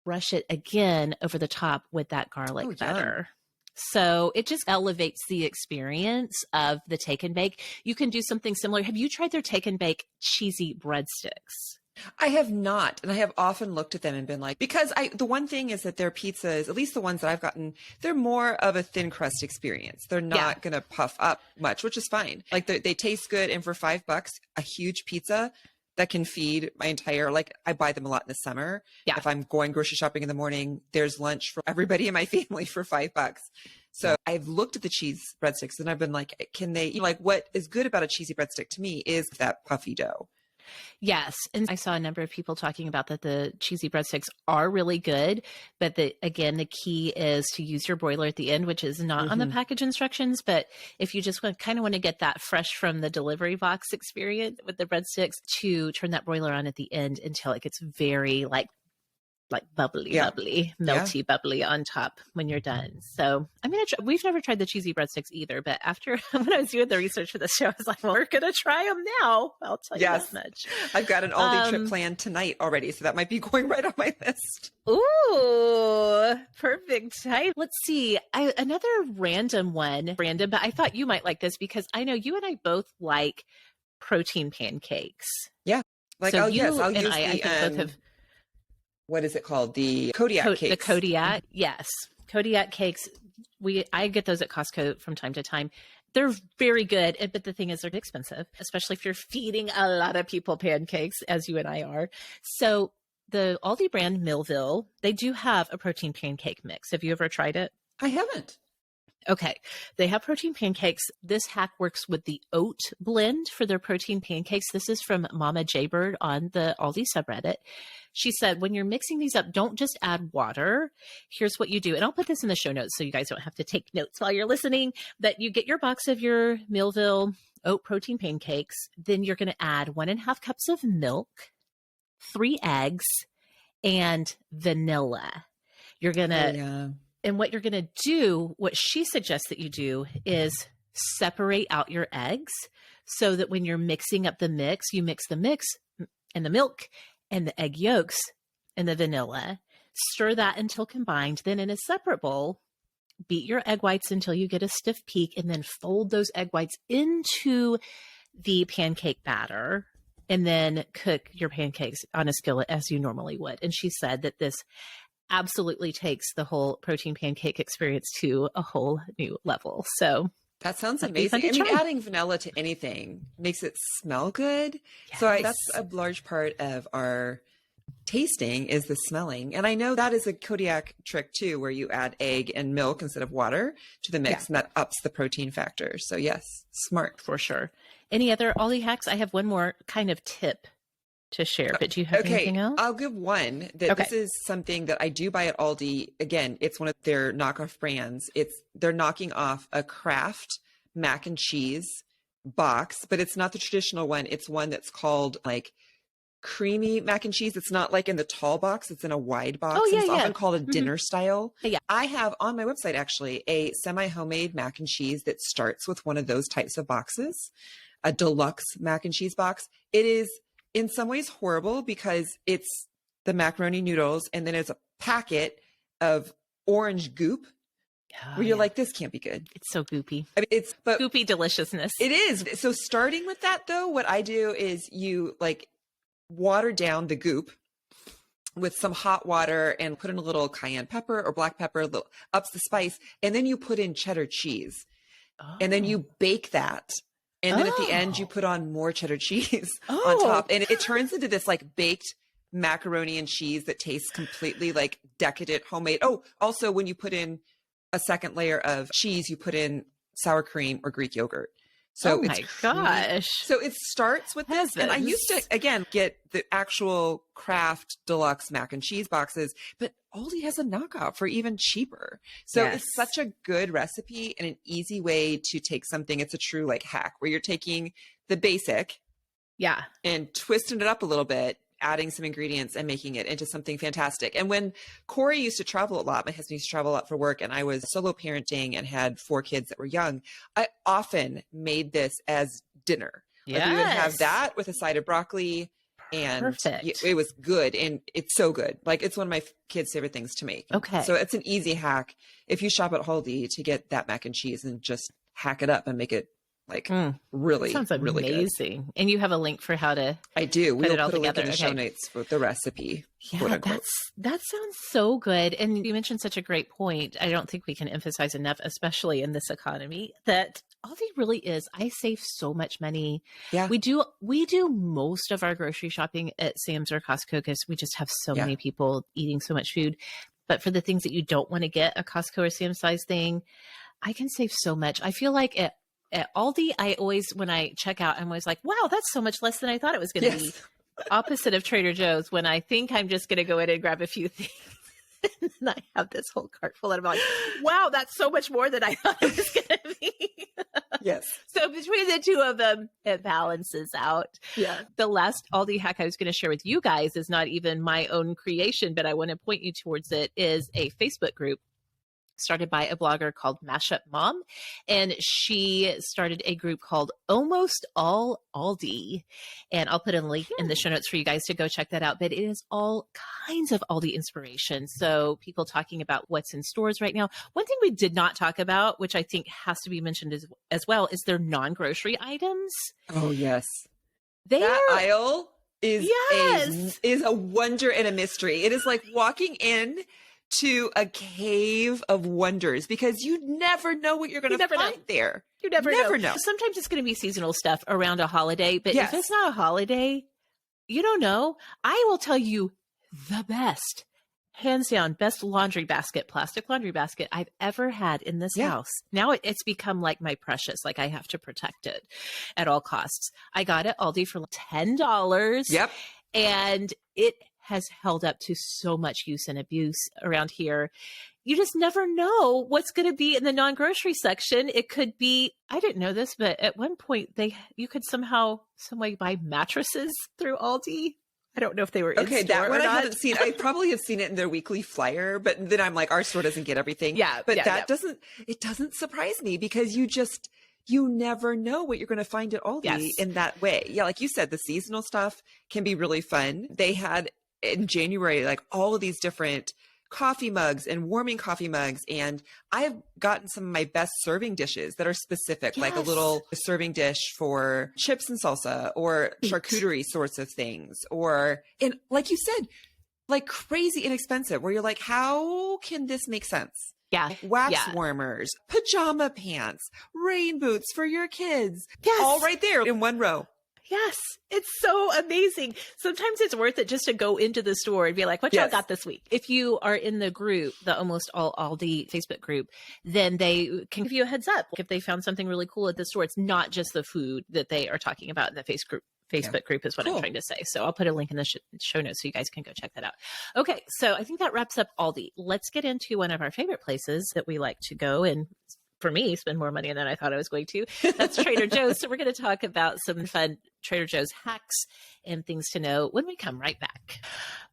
A: brush it again over the top with that garlic butter. So it just elevates the experience of the take and bake. You can do something similar. Have you tried their take and bake cheesy breadsticks?
B: I have not. And I have often looked at them and been like, because the one thing is that their pizzas, at least the ones that I've gotten, they're more of a thin crust experience. They're not going to puff up much, which is fine. Like they taste good. And for $5, a huge pizza that can feed my entire, like I buy them a lot in the summer. Yeah. If I'm going grocery shopping in the morning, there's lunch for everybody in my family for $5. So I've looked at the cheese breadsticks and I've been like, can they, like what is good about a cheesy breadstick to me is that puffy dough.
A: Yes. And I saw a number of people talking about that the cheesy breadsticks are really good, but again, the key is to use your broiler at the end, which is not on the package instructions. But if you just kind of want to get that fresh from the delivery box experience with the breadsticks, to turn that broiler on at the end until it gets very like bubbly, melty, bubbly on top when you're done. So I'm going to try. We've never tried the cheesy breadsticks either, but after when I was doing the research for the show, I was like, well, we're going to try them now. I'll tell you that much.
B: I've got an Aldi trip planned tonight already, so that might be going right on my list.
A: Ooh, perfect. Let's see. Another random one, Brandon, but I thought you might like this because I know you and I both like protein pancakes.
B: Yeah. Like,
A: so
B: I'll use
A: I think both have.
B: What is it called? The Kodiak cakes.
A: The Kodiak, yes. Kodiak cakes. I get those at Costco from time to time. They're very good, but the thing is they're expensive, especially if you're feeding a lot of people pancakes, as you and I are. So the Aldi brand Millville, they do have a protein pancake mix. Have you ever tried it?
B: I haven't.
A: Okay. They have protein pancakes. This hack works with the oat blend for their protein pancakes. This is from Mama Jaybird on the Aldi subreddit. She said, when you're mixing these up, don't just add water. Here's what you do. And I'll put this in the show notes so you guys don't have to take notes while you're listening. That you get your box of your Millville oat protein pancakes. Then you're going to add 1.5 cups of milk, 3 eggs, and vanilla. You're going to... And what you're going to do, what she suggests that you do, is separate out your eggs so that when you're mixing up the mix, you mix the mix and the milk and the egg yolks and the vanilla. Stir that until combined. Then in a separate bowl, beat your egg whites until you get a stiff peak, and then fold those egg whites into the pancake batter. And then cook your pancakes on a skillet as you normally would. And she said that this absolutely takes the whole protein pancake experience to a whole new level. So
B: that sounds amazing. I mean, adding vanilla to anything makes it smell good. Yes. So that's a large part of our tasting is the smelling. And I know that is a Kodiak trick too, where you add egg and milk instead of water to the mix, and that ups the protein factor. So yes, smart.
A: For sure. Any other Aldi hacks? I have one more kind of tip to share, but do you have anything else?
B: I'll give one. This is something that I do buy at Aldi. Again, it's one of their knockoff brands. They're knocking off a Kraft mac and cheese box, but it's not the traditional one. It's one that's called like creamy mac and cheese. It's not like in the tall box. It's in a wide box. It's often called a dinner style. Yeah. I have on my website actually a semi-homemade mac and cheese that starts with one of those types of boxes, a deluxe mac and cheese box. It is in some ways horrible because it's the macaroni noodles and then it's a packet of orange goop where you're like, this can't be good.
A: It's so goopy.
B: I mean, but
A: goopy deliciousness.
B: It is. So starting with that though, what I do is you like water down the goop with some hot water and put in a little cayenne pepper or black pepper, ups the spice. And then you put in cheddar cheese and then you bake that. And then at the end, you put on more cheddar cheese on top. And it turns into this like baked macaroni and cheese that tastes completely like decadent homemade. Oh, also when you put in a second layer of cheese, you put in sour cream, or Greek yogurt.
A: Oh
B: So
A: my gosh.
B: So it starts with this. And I used to, again, get the actual Kraft deluxe mac and cheese boxes, but Aldi has a knockoff for even cheaper. So it's such a good recipe and an easy way to take something. It's a true like hack where you're taking the basic and twisting it up a little bit, adding some ingredients and making it into something fantastic. And when Corey used to travel a lot, my husband used to travel a lot for work, and I was solo parenting and had 4 kids that were young, I often made this as dinner. Like we would have that with a side of broccoli, and it was good. And it's so good. Like it's one of my kids' favorite things to make.
A: Okay.
B: So it's an easy hack if you shop at Aldi to get that mac and cheese and just hack it up and make it like really,
A: sounds
B: really
A: amazing.
B: Good.
A: And you have a link for how to
B: I do. We will put a link in the
A: Okay.
B: show notes for the recipe.
A: Yeah, that sounds so good. And you mentioned such a great point. I don't think we can emphasize enough, especially in this economy, that Aldi really is. I save so much money.
B: Yeah.
A: We do most of our grocery shopping at Sam's or Costco because we just have so many people eating so much food. But for the things that you don't want to get a Costco or Sam's size thing, I can save so much. I feel like at Aldi, I always, when I check out, I'm always like, wow, that's so much less than I thought it was going to be. Opposite of Trader Joe's, when I think I'm just going to go in and grab a few things. And then I have this whole cart full and I'm like, wow, that's so much more than I thought it was going to be.
B: Yes.
A: So between the two of them, it balances out.
B: Yeah.
A: The last Aldi hack I was going to share with you guys is not even my own creation, but I want to point you towards it, is a Facebook group started by a blogger called Mashup Mom. And she started a group called Almost All Aldi. And I'll put a link in the show notes for you guys to go check that out. But it is all kinds of Aldi inspiration. So people talking about what's in stores right now. One thing we did not talk about, which I think has to be mentioned as well, is their non-grocery items.
B: Oh, yes.
A: That
B: aisle is a wonder and a mystery. It is like walking in to a cave of wonders because you never know what you're going to find there.
A: You never know. Sometimes it's going to be seasonal stuff around a holiday, but if it's not a holiday, you don't know. I will tell you the best, hands down, best laundry basket, plastic laundry basket I've ever had in this house. Now it's become like my precious. Like I have to protect it at all costs. I got it Aldi for $10.
B: Yep.
A: And it has held up to so much use and abuse around here. You just never know what's going to be in the non-grocery section. It could be, I didn't know this, but at one point you could some way buy mattresses through Aldi. I don't know if they were in store
B: that one
A: or
B: I
A: not.
B: haven't seen. I probably have seen it in their weekly flyer, but then I'm like, our store doesn't get everything. It doesn't surprise me because you never know what you're going to find at Aldi in that way. Yeah, like you said, the seasonal stuff can be really fun. They had in January, like all of these different coffee mugs and warming coffee mugs. And I've gotten some of my best serving dishes that are specific, like a little serving dish for chips and salsa or charcuterie sorts of things. And like you said, like crazy inexpensive where you're like, how can this make sense?
A: Yeah.
B: Wax warmers, pajama pants, rain boots for your kids. Yes. All right there in one row.
A: Yes, it's so amazing. Sometimes it's worth it just to go into the store and be like, what y'all got this week? If you are in the group, the Almost All Aldi Facebook group, then they can give you a heads up. If they found something really cool at the store, it's not just the food that they are talking about in the Facebook group is what I'm trying to say. So I'll put a link in the show notes so you guys can go check that out. Okay, so I think that wraps up Aldi. Let's get into one of our favorite places that we like to go and, for me, spend more money than I thought I was going to. That's Trader Joe's. So we're going to talk about some fun Trader Joe's hacks and things to know when we come right back.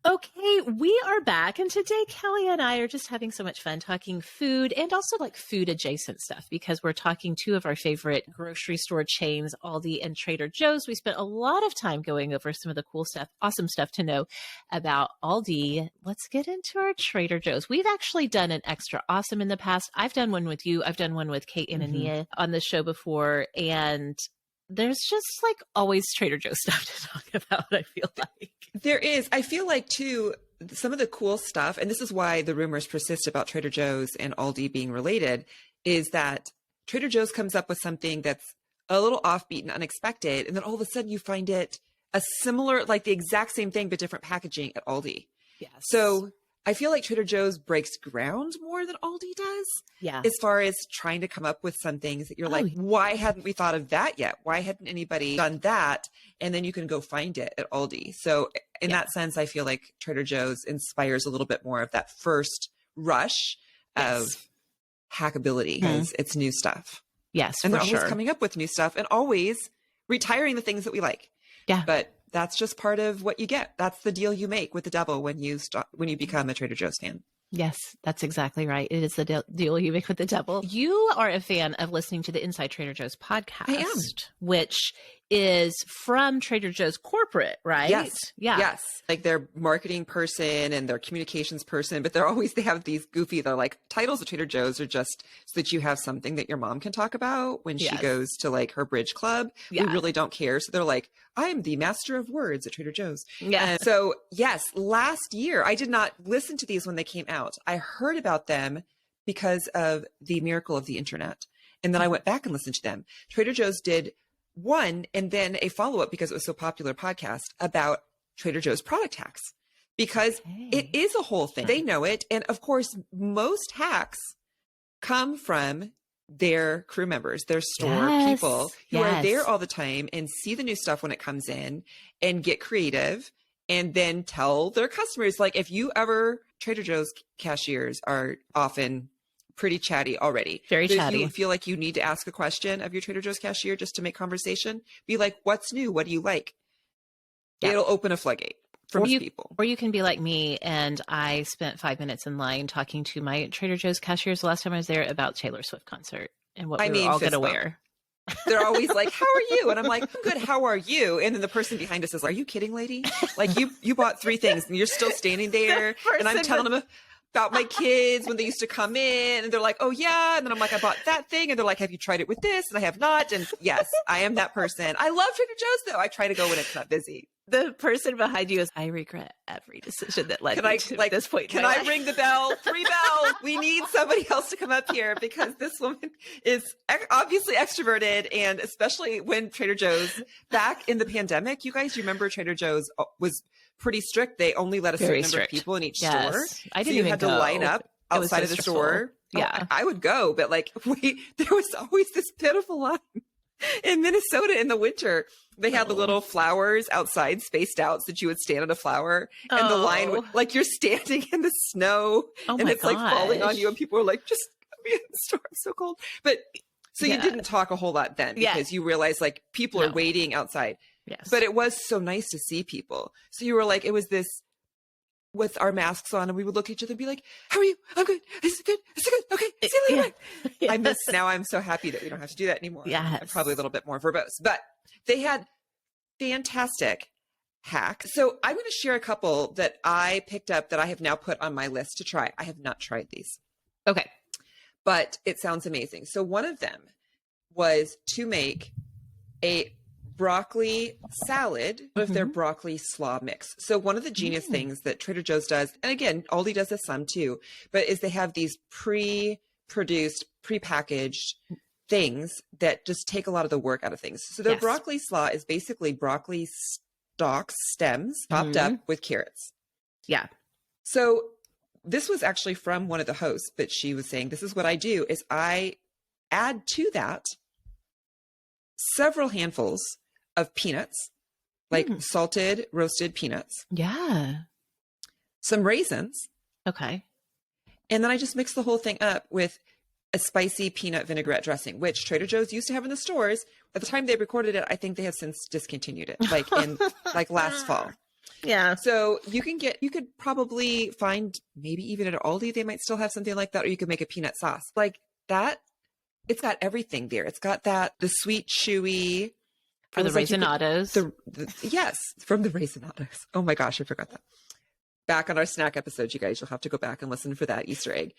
A: Okay, we are back. And today, Kelly and I are just having so much fun talking food and also like food adjacent stuff because we're talking two of our favorite grocery store chains, Aldi and Trader Joe's. We spent a lot of time going over some of the cool stuff, awesome stuff to know about Aldi. Let's get into our Trader Joe's. We've actually done an extra awesome in the past. I've done one with you. I've done one with Kate and Ania on the show before. And there's just like always Trader Joe's stuff to talk about, I feel like.
B: There is. I feel like, too, some of the cool stuff, and this is why the rumors persist about Trader Joe's and Aldi being related, is that Trader Joe's comes up with something that's a little offbeat and unexpected, and then all of a sudden you find it a similar, like the exact same thing, but different packaging at Aldi.
A: Yes.
B: So I feel like Trader Joe's breaks ground more than Aldi does.
A: Yeah.
B: As far as trying to come up with some things that you're like, why hadn't we thought of that yet? Why hadn't anybody done that? And then you can go find it at Aldi. So in that sense, I feel like Trader Joe's inspires a little bit more of that first rush of hackability because it's new stuff.
A: Yes,
B: and
A: for
B: they're always
A: sure.
B: coming up with new stuff and always retiring the things that we like.
A: Yeah.
B: But that's just part of what you get. That's the deal you make with the devil when you become a Trader Joe's fan.
A: Yes, that's exactly right. It is the deal you make with the devil. You are a fan of listening to the Inside Trader Joe's podcast.
B: I am.
A: Which is from Trader Joe's corporate, right?
B: Yes.
A: Yeah.
B: Yes. Like their marketing person and their communications person, but they have these goofy, they're like titles of Trader Joe's are just so that you have something that your mom can talk about when she goes to like her bridge club. We really don't care. So they're like, I am the master of words at Trader Joe's.
A: Yeah.
B: And so yes, last year, I did not listen to these when they came out. I heard about them because of the miracle of the internet. And then I went back and listened to them. Trader Joe's did one and then a follow-up because it was so popular podcast about Trader Joe's product hacks because it is a whole thing. They know it. And of course, most hacks come from their crew members, their store people who are there all the time and see the new stuff when it comes in and get creative and then tell their customers, like Trader Joe's cashiers are often pretty chatty already.
A: Very chatty.
B: If you feel like you need to ask a question of your Trader Joe's cashier just to make conversation, be like, what's new? What do you like? It'll open a floodgate for most people.
A: Or you can be like me, and I spent 5 minutes in line talking to my Trader Joe's cashiers the last time I was there about Taylor Swift concert and what we were all going to wear.
B: They're always like, how are you? And I'm like, I'm good. How are you? And then the person behind us is, are you kidding, lady? Like you bought 3 things and you're still standing there. And I'm telling them about my kids when they used to come in and they're like, oh yeah. And then I'm like, I bought that thing. And they're like, have you tried it with this? And I have not. And yes, I am that person. I love Trader Joe's though. I try to go when it's not busy.
A: The person behind you is, I regret every decision that led me to this point.
B: Can I ring the bell? 3 bells. We need somebody else to come up here because this woman is obviously extroverted. And especially when Trader Joe's back in the pandemic, you guys remember Trader Joe's was pretty strict. They only let a certain number of people in each store.
A: I didn't
B: so you
A: even
B: had
A: go.
B: to line up outside of the store.
A: Yeah.
B: I would go, but like there was always this pitiful line. In Minnesota in the winter, they had the little flowers outside spaced out so that you would stand on a flower and the line would, like you're standing in the snow and it's like falling on you and people are like, just be in the store. I'm so cold. But so you didn't talk a whole lot then because you realized like people are waiting outside.
A: Yes.
B: But it was so nice to see people. So you were like, it was this with our masks on and we would look at each other and be like, how are you? I'm good. Is it good? Is it good? Okay. See you later. Yes. Now I'm so happy that we don't have to do that anymore.
A: Yes.
B: I'm probably a little bit more verbose, but they had fantastic hacks. So I'm going to share a couple that I picked up that I have now put on my list to try. I have not tried these.
A: Okay.
B: But it sounds amazing. So one of them was to make a broccoli salad with their broccoli slaw mix. So one of the genius things that Trader Joe's does, and again, Aldi does this some too, but is they have these pre-produced, pre-packaged things that just take a lot of the work out of things. So their broccoli slaw is basically broccoli stalks, stems, topped up with carrots.
A: Yeah.
B: So this was actually from one of the hosts, but she was saying, this is what I do is I add to that several handfuls of peanuts, like salted, roasted peanuts.
A: Yeah.
B: Some raisins.
A: Okay.
B: And then I just mix the whole thing up with a spicy peanut vinaigrette dressing, which Trader Joe's used to have in the stores. At the time they recorded it, I think they have since discontinued it, like in like last fall.
A: Yeah.
B: So you could probably find maybe even at Aldi, they might still have something like that, or you could make a peanut sauce like that. It's got everything there. It's got the sweet, chewy.
A: For the raisinados.
B: Yes, from the raisinados. Oh my gosh, I forgot that. Back on our snack episode, you guys, you'll have to go back and listen for that Easter egg.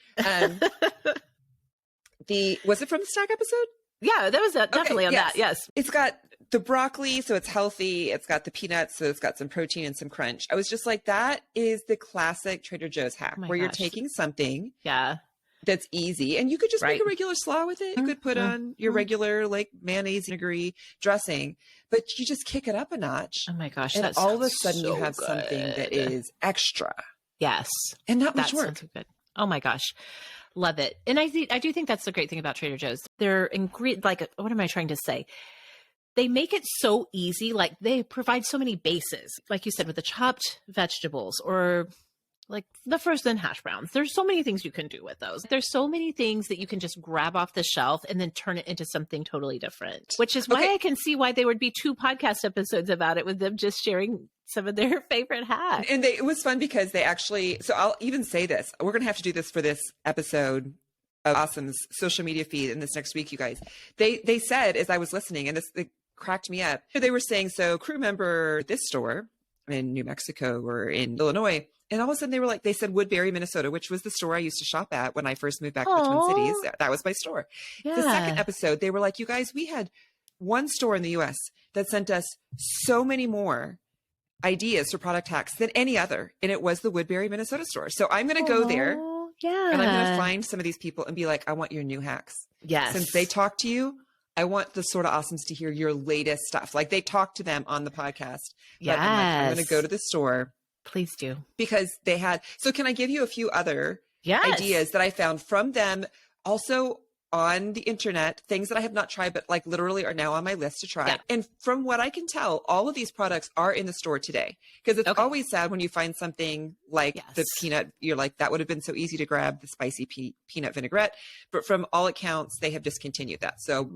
B: Was it from the snack episode?
A: Yeah, that was definitely on that. Yes.
B: It's got the broccoli, so it's healthy. It's got the peanuts, so it's got some protein and some crunch. I was just like, that is the classic Trader Joe's hack where you're taking something.
A: Yeah.
B: That's easy. And you could just make a regular slaw with it. You could put on your regular like mayonnaise vinegary dressing, but you just kick it up a notch.
A: Oh my gosh.
B: And all of a sudden you have something that is extra.
A: Yes.
B: and not
A: That
B: much work.
A: sounds so good. Oh my gosh. Love it. And I do think that's the great thing about Trader Joe's. They're like, what am I trying to say? They make it so easy. Like they provide so many bases, like you said, with the chopped vegetables or like the frozen hash browns. There's so many things you can do with those. There's so many things that you can just grab off the shelf and then turn it into something totally different, which is why I can see why there would be 2 podcast episodes about it with them just sharing some of their favorite hacks.
B: And it was fun because they actually, so I'll even say this, we're going to have to do this for this episode of Awesome's social media feed in this next week, you guys. They said, as I was listening, and it cracked me up, they were saying, so crew member this store in New Mexico or in Illinois, and all of a sudden they said Woodbury, Minnesota, which was the store I used to shop at when I first moved back to the Twin Cities. That was my store. Yeah. The second episode, they were like, you guys, we had one store in the US that sent us so many more ideas for product hacks than any other. And it was the Woodbury, Minnesota store. So I'm going to go there.
A: Yeah.
B: And I'm going to find some of these people and be like, I want your new hacks.
A: Yes.
B: Since they talk to you, I want the Sorta Awesomes to hear your latest stuff. Like they talk to them on the podcast.
A: Yes.
B: I'm going to go to the store.
A: Please do.
B: Because they had, so can I give you a few other ideas that I found from them? Also on the internet, things that I have not tried, but like literally are now on my list to try. Yeah. And from what I can tell, all of these products are in the store today, because it's always sad when you find something like the peanut, you're like, that would have been so easy to grab the spicy peanut vinaigrette. But from all accounts, they have discontinued that. So,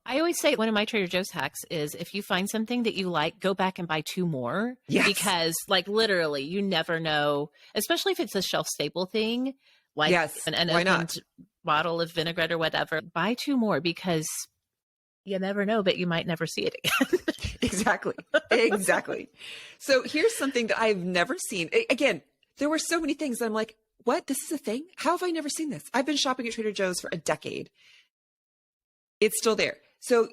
B: I
A: always say one of my Trader Joe's hacks is if you find something that you like, go back and buy 2 more. Yes. Because like literally you never know, especially if it's a shelf staple thing, like an unopened bottle of vinaigrette or whatever, buy 2 more because you never know, but you might never see it again.
B: Exactly. So here's something that I've never seen. Again, there were so many things that I'm like, what? This is a thing? How have I never seen this? I've been shopping at Trader Joe's for a decade. It's still there. So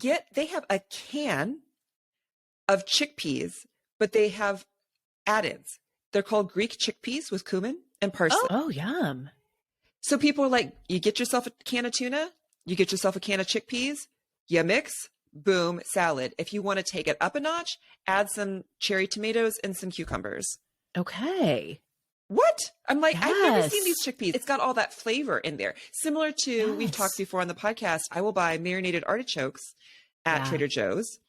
B: they have a can of chickpeas, but they have add-ins. They're called Greek chickpeas with cumin and parsley.
A: Oh, yum.
B: So people are like, you get yourself a can of tuna, you get yourself a can of chickpeas, you mix, boom, salad. If you want to take it up a notch, add some cherry tomatoes and some cucumbers.
A: Okay.
B: What? I'm like, I've never seen these chickpeas. It's got all that flavor in there. Similar to, we've talked before on the podcast, I will buy marinated artichokes at Trader Joe's,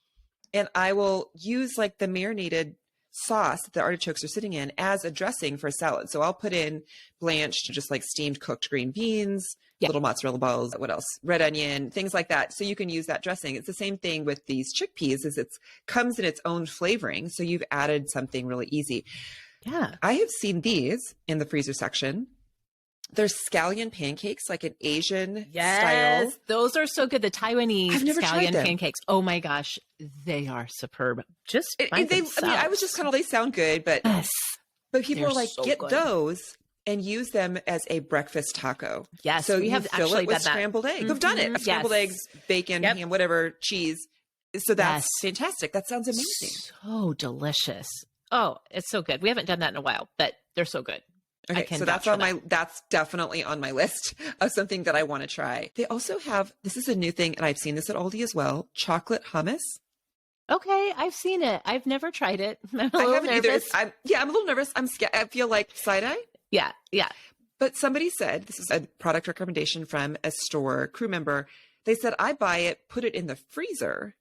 B: and I will use like the marinated sauce that the artichokes are sitting in as a dressing for a salad. So I'll put in blanched, just like steamed cooked green beans, little mozzarella balls, what else? Red onion, things like that. So you can use that dressing. It's the same thing with these chickpeas, is it comes in its own flavoring. So you've added something really easy.
A: Yeah.
B: I have seen these in the freezer section. They're scallion pancakes, like an Asian style.
A: Those are so good. The Taiwanese scallion pancakes. Oh my gosh, they are superb. Just
B: I was just kind of, they sound good, but people are like, so get those and use them as a breakfast taco.
A: Yes,
B: so we have fill it with scrambled eggs. We've done it. Scrambled eggs, bacon, ham, whatever, cheese. So that's fantastic. That sounds amazing.
A: So delicious. Oh, it's so good. We haven't done that in a while, but they're so good.
B: Okay, so that's definitely on my list of something that I want to try. They also have, this is a new thing, and I've seen this at Aldi as well, chocolate hummus.
A: Okay, I've seen it. I've never tried it.
B: I haven't either. I'm a little nervous. I'm scared. I feel like side-eye.
A: Yeah.
B: But somebody said, this is a product recommendation from a store crew member. They said, I buy it, put it in the freezer,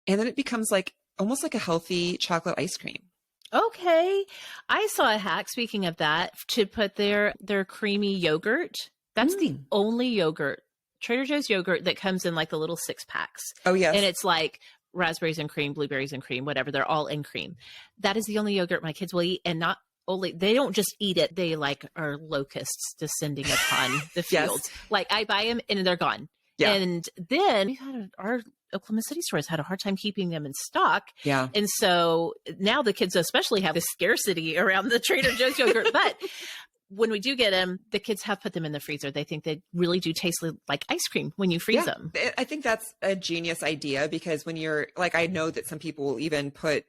B: and then it becomes like almost like a healthy chocolate ice cream.
A: Okay. I saw a hack, speaking of that, to put their creamy yogurt. That's the only yogurt, Trader Joe's yogurt, that comes in like the little 6-packs.
B: Oh, yes.
A: And it's like raspberries and cream, blueberries and cream, whatever. They're all in cream. That is the only yogurt my kids will eat. And not only, they don't just eat it. They like are locusts descending upon the fields. Like I buy them and they're gone. Yeah. And then our Oklahoma City stores had a hard time keeping them in stock. Yeah. And so now the kids especially have this scarcity around the Trader Joe's yogurt. But when we do get them, the kids have put them in the freezer. They think they really do taste like ice cream when you freeze them.
B: I think that's a genius idea, because when you're like, I know that some people will even put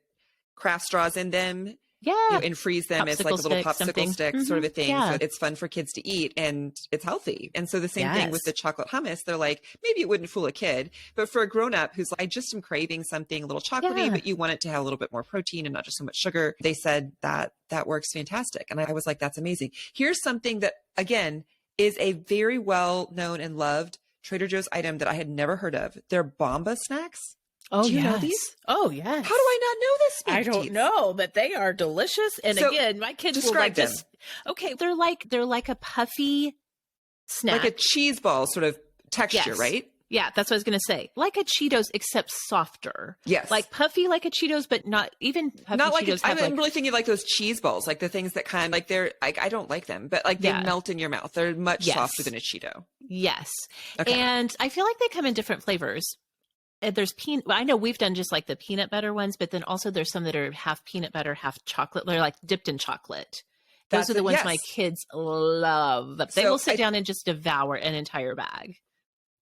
B: craft straws in them
A: Yeah.
B: and freeze them. It's like a little popsicle stick sort of a thing. So it's fun for kids to eat and it's healthy. And so the same thing with the chocolate hummus. They're like, maybe it wouldn't fool a kid, but for a grown up who's like, I just am craving something a little chocolatey, but you want it to have a little bit more protein and not just so much sugar. They said that works fantastic. And I was like, that's amazing. Here's something that, again, is a very well known and loved Trader Joe's item that I had never heard of. They're Bomba snacks.
A: Oh,
B: do you know these?
A: Oh, yes.
B: How do I not know this?
A: I don't know, but they are delicious. And so, again, my kids will like this. Okay, they're like a puffy snack,
B: like a cheese ball sort of texture, right?
A: Yeah, that's what I was going to say. Like a Cheetos, except softer.
B: Yes,
A: like puffy, like a Cheetos, but not even puffy.
B: Not like
A: Cheetos
B: I'm really thinking like those cheese balls, like the things that kind of like they're like I don't like them, but like they melt in your mouth. They're much softer than a Cheeto.
A: Yes, and I feel like they come in different flavors. There's I know we've done just like the peanut butter ones, but then also there's some that are half peanut butter, half chocolate. They're like dipped in chocolate. Those are the ones my kids love. They will sit down and just devour an entire bag.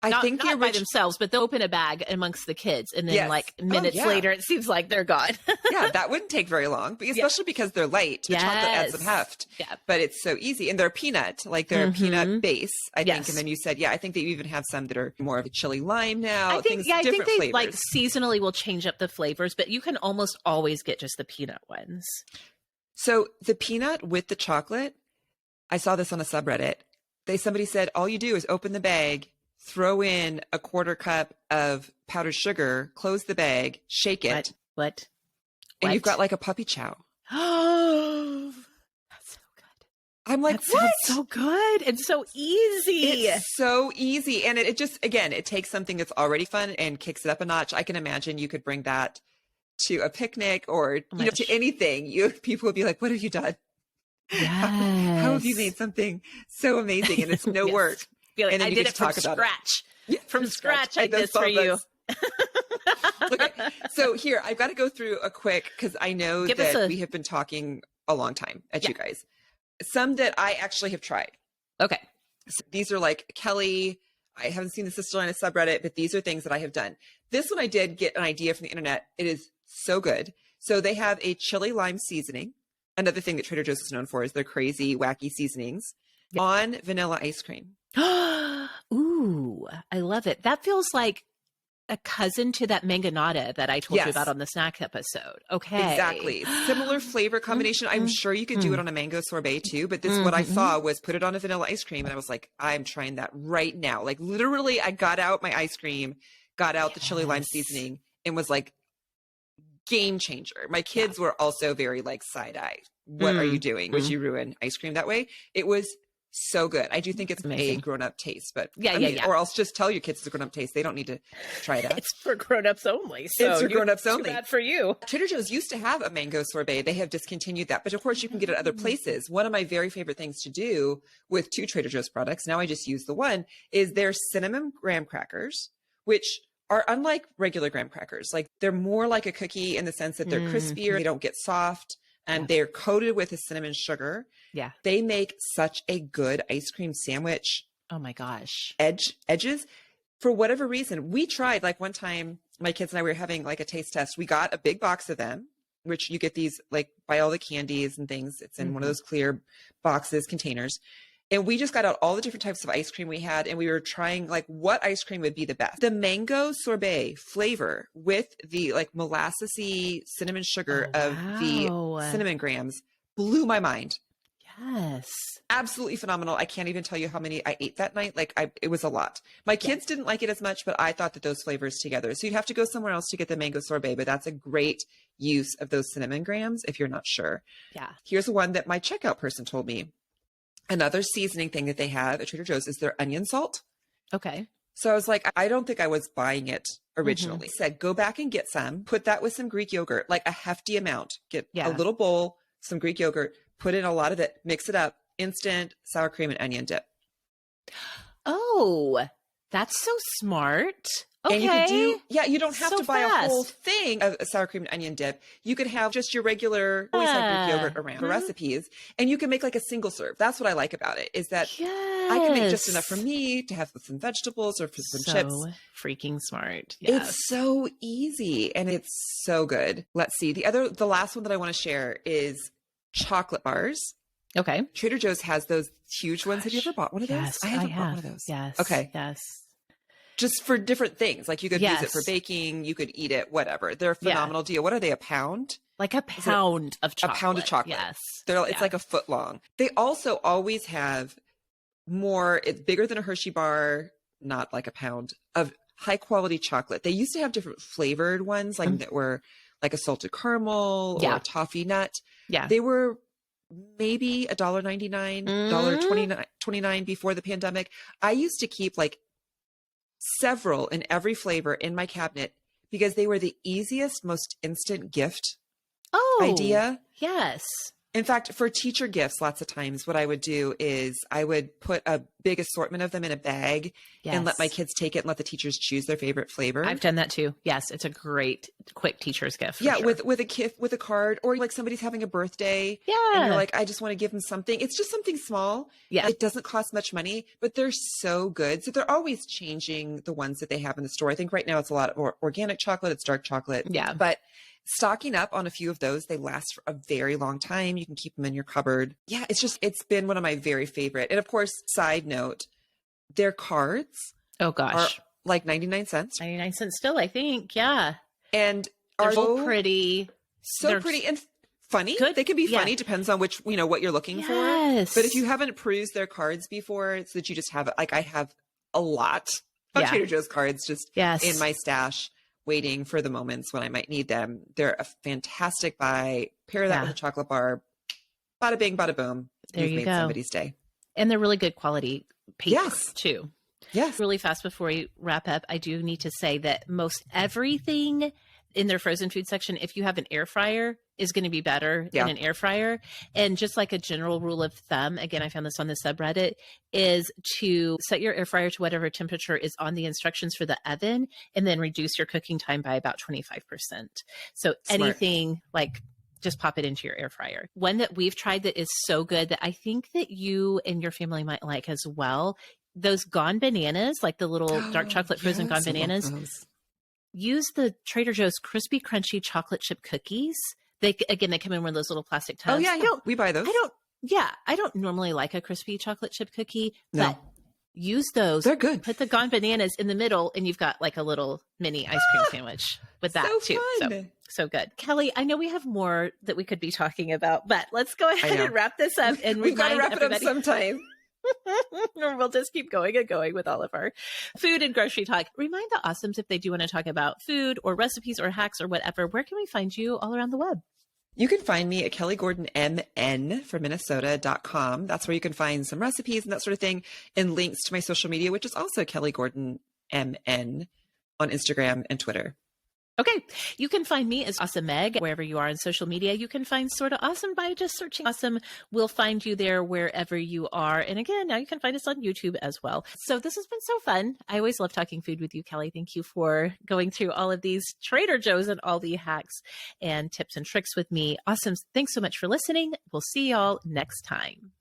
A: I think not by themselves, but they'll open a bag amongst the kids, and then like minutes later, it seems like they're gone.
B: Yeah, that wouldn't take very long, but especially because they're light. The chocolate adds some heft, but it's so easy, and they're peanut, like they're a peanut base, I think. And then you said, I think they even have some that are more of a chili lime now.
A: I think, I think they
B: flavors.
A: Like seasonally will change up the flavors, but you can almost always get just the peanut ones.
B: So the peanut with the chocolate, I saw this on a subreddit. Somebody said all you do is open the bag, throw in a quarter cup of powdered sugar, close the bag, shake it.
A: What?
B: And you've got like a puppy chow.
A: Oh, that's so good. I'm like, what? So good and so easy.
B: It's so easy. And it just, again, it takes something that's already fun and kicks it up a notch. I can imagine you could bring that to a picnic or to anything. People would be like, what have you done?
A: Yes.
B: How have you made something so amazing? And it's no work.
A: And then I did it from scratch. From scratch, I did this for you.
B: Okay, so here, I've got to go through a quick, because I know that we have been talking a long time at you guys. Some that I actually have tried.
A: Okay.
B: So these are like Kelly. I haven't seen the sister line of subreddit, but these are things that I have done. This one I did get an idea from the internet. It is so good. So they have a chili lime seasoning. Another thing that Trader Joe's is known for is their crazy, wacky seasonings on vanilla ice cream.
A: Ooh, I love it. That feels like a cousin to that mangonada that I told you about on the snack episode. Okay.
B: Exactly. Similar flavor combination. I'm sure you could do it on a mango sorbet too, but what I saw was put it on a vanilla ice cream and I was like, I'm trying that right now. Like literally I got out my ice cream, got out the chili lime seasoning and was like, game changer. My kids were also very like side eye. What are you doing? Would you ruin ice cream that way? It was so good. I do think it's a grown-up taste, but or else just tell your kids it's a grown-up taste. They don't need to try it out.
A: It's for grown-ups only. So
B: it's for grown-ups only.
A: Too bad for you.
B: Trader Joe's used to have a mango sorbet. They have discontinued that, but of course you can get it at other places. One of my very favorite things to do with 2 Trader Joe's products, now I just use the one, is their cinnamon graham crackers, which are unlike regular graham crackers. Like they're more like a cookie in the sense that they're crispier. They don't get soft. And they're coated with a cinnamon sugar. Yeah. They make such a good ice cream sandwich.
A: Oh my gosh.
B: Edges. For whatever reason, we tried like one time, my kids and I were having like a taste test. We got a big box of them, which you get these like buy all the candies and things. It's in one of those clear boxes, containers. And we just got out all the different types of ice cream we had. And we were trying like what ice cream would be the best. The mango sorbet flavor with the like molassesy cinnamon sugar of the cinnamon grams blew my mind.
A: Yes.
B: Absolutely phenomenal. I can't even tell you how many I ate that night. It was a lot. My kids didn't like it as much, but I thought that those flavors together. So you'd have to go somewhere else to get the mango sorbet, but that's a great use of those cinnamon grams if you're not sure. Yeah. Here's one that my checkout person told me. Another seasoning thing that they have at Trader Joe's is their onion salt.
A: Okay.
B: So I was like, I don't think I was buying it originally. Said, go back and get some, put that with some Greek yogurt, like a hefty amount, get a little bowl, some Greek yogurt, put in a lot of it, mix it up, instant sour cream and onion dip.
A: Oh, that's so smart.
B: And you could do, you don't have
A: So
B: to buy a whole
A: fast.
B: thing of sour cream and onion dip. You could have just your regular, always have Greek yogurt around for recipes. And you can make like a single serve. That's what I like about it, is that I can make just enough for me to have with some vegetables or for some chips.
A: So freaking smart. Yes.
B: It's so easy and it's so good. Let's see. The last one that I want to share is chocolate bars.
A: Okay.
B: Trader Joe's has those huge ones. Have you ever bought one of those?
A: Yes,
B: I haven't bought one of those.
A: Yes.
B: Okay.
A: Yes.
B: Just for different things. Like you could use it for baking, you could eat it, whatever. They're a phenomenal deal. What are they, a pound?
A: Like a pound of chocolate.
B: A pound of chocolate.
A: Yes.
B: It's like a foot long. They also always have it's bigger than a Hershey bar, not like a pound, of high quality chocolate. They used to have different flavored ones, like that were like a salted caramel or a toffee nut.
A: Yeah.
B: They were maybe $1.99, $1.29 before the pandemic. I used to keep like several in every flavor in my cabinet because they were the easiest, most instant gift idea.
A: Yes.
B: In fact, for teacher gifts, lots of times what I would do is I would put a big assortment of them in a bag and let my kids take it and let the teachers choose their favorite flavor.
A: I've done that too. Yes. It's a great quick teacher's gift.
B: Yeah. Sure. With a gift, with a card, or like somebody's having a birthday.
A: Yeah.
B: And you're like, I just want to give them something. It's just something small.
A: Yeah.
B: It doesn't cost much money, but they're so good. So they're always changing the ones that they have in the store. I think right now it's a lot of organic chocolate. It's dark chocolate.
A: Yeah.
B: But stocking up on a few of those, they last for a very long time. You can keep them in your cupboard. Yeah, it's been one of my very favorite. And of course, side note, their cards are like 99 cents.
A: 99 cents still, I think. Yeah.
B: And
A: they're
B: are
A: so pretty.
B: So pretty and funny.
A: Good.
B: They can be funny, depends on which, what you're looking for. But if you haven't perused their cards before, it's that you just have it. Like I have a lot of Trader Joe's cards just in my stash, waiting for the moments when I might need them. They're a fantastic buy. Pair that with a chocolate bar. Bada bing, bada boom.
A: There you
B: made
A: go.
B: Somebody's day.
A: And they're really good quality paper too.
B: Yes.
A: Really fast before we wrap up, I do need to say that most everything in their frozen food section, if you have an air fryer, is going to be better in an air fryer. And just like a general rule of thumb, again, I found this on the subreddit, is to set your air fryer to whatever temperature is on the instructions for the oven and then reduce your cooking time by about 25%. So anything like just pop it into your air fryer. One that we've tried that is so good that I think that you and your family might like as well, those Gone Bananas, like the little dark chocolate frozen Gone Bananas. Use the Trader Joe's crispy, crunchy chocolate chip cookies. They come in one of those little plastic tubs.
B: Oh yeah, we buy those.
A: I don't normally like a crispy chocolate chip cookie, but use those.
B: They're good.
A: Put the Gone Bananas in the middle and you've got like a little mini ice cream sandwich with that too.
B: Fun.
A: So good. Kelly, I know we have more that we could be talking about, but let's go ahead and wrap this up and
B: we've got to wrap
A: everybody.
B: it up sometime.
A: We'll just keep going and going with all of our food and grocery talk. Remind the Awesomes if they do want to talk about food or recipes or hacks or whatever, where can we find you all around the web?
B: You can find me at kellygordonmn from Minnesota.com. That's where you can find some recipes and that sort of thing, and links to my social media, which is also Kelly Gordon MN on Instagram and Twitter.
A: Okay. You can find me as Awesome Meg wherever you are on social media. You can find Sorta Awesome by just searching Awesome. We'll find you there wherever you are. And again, now you can find us on YouTube as well. So this has been so fun. I always love talking food with you, Kelly. Thank you for going through all of these Trader Joe's and ALDI hacks and tips and tricks with me. Awesome. Thanks so much for listening. We'll see y'all next time.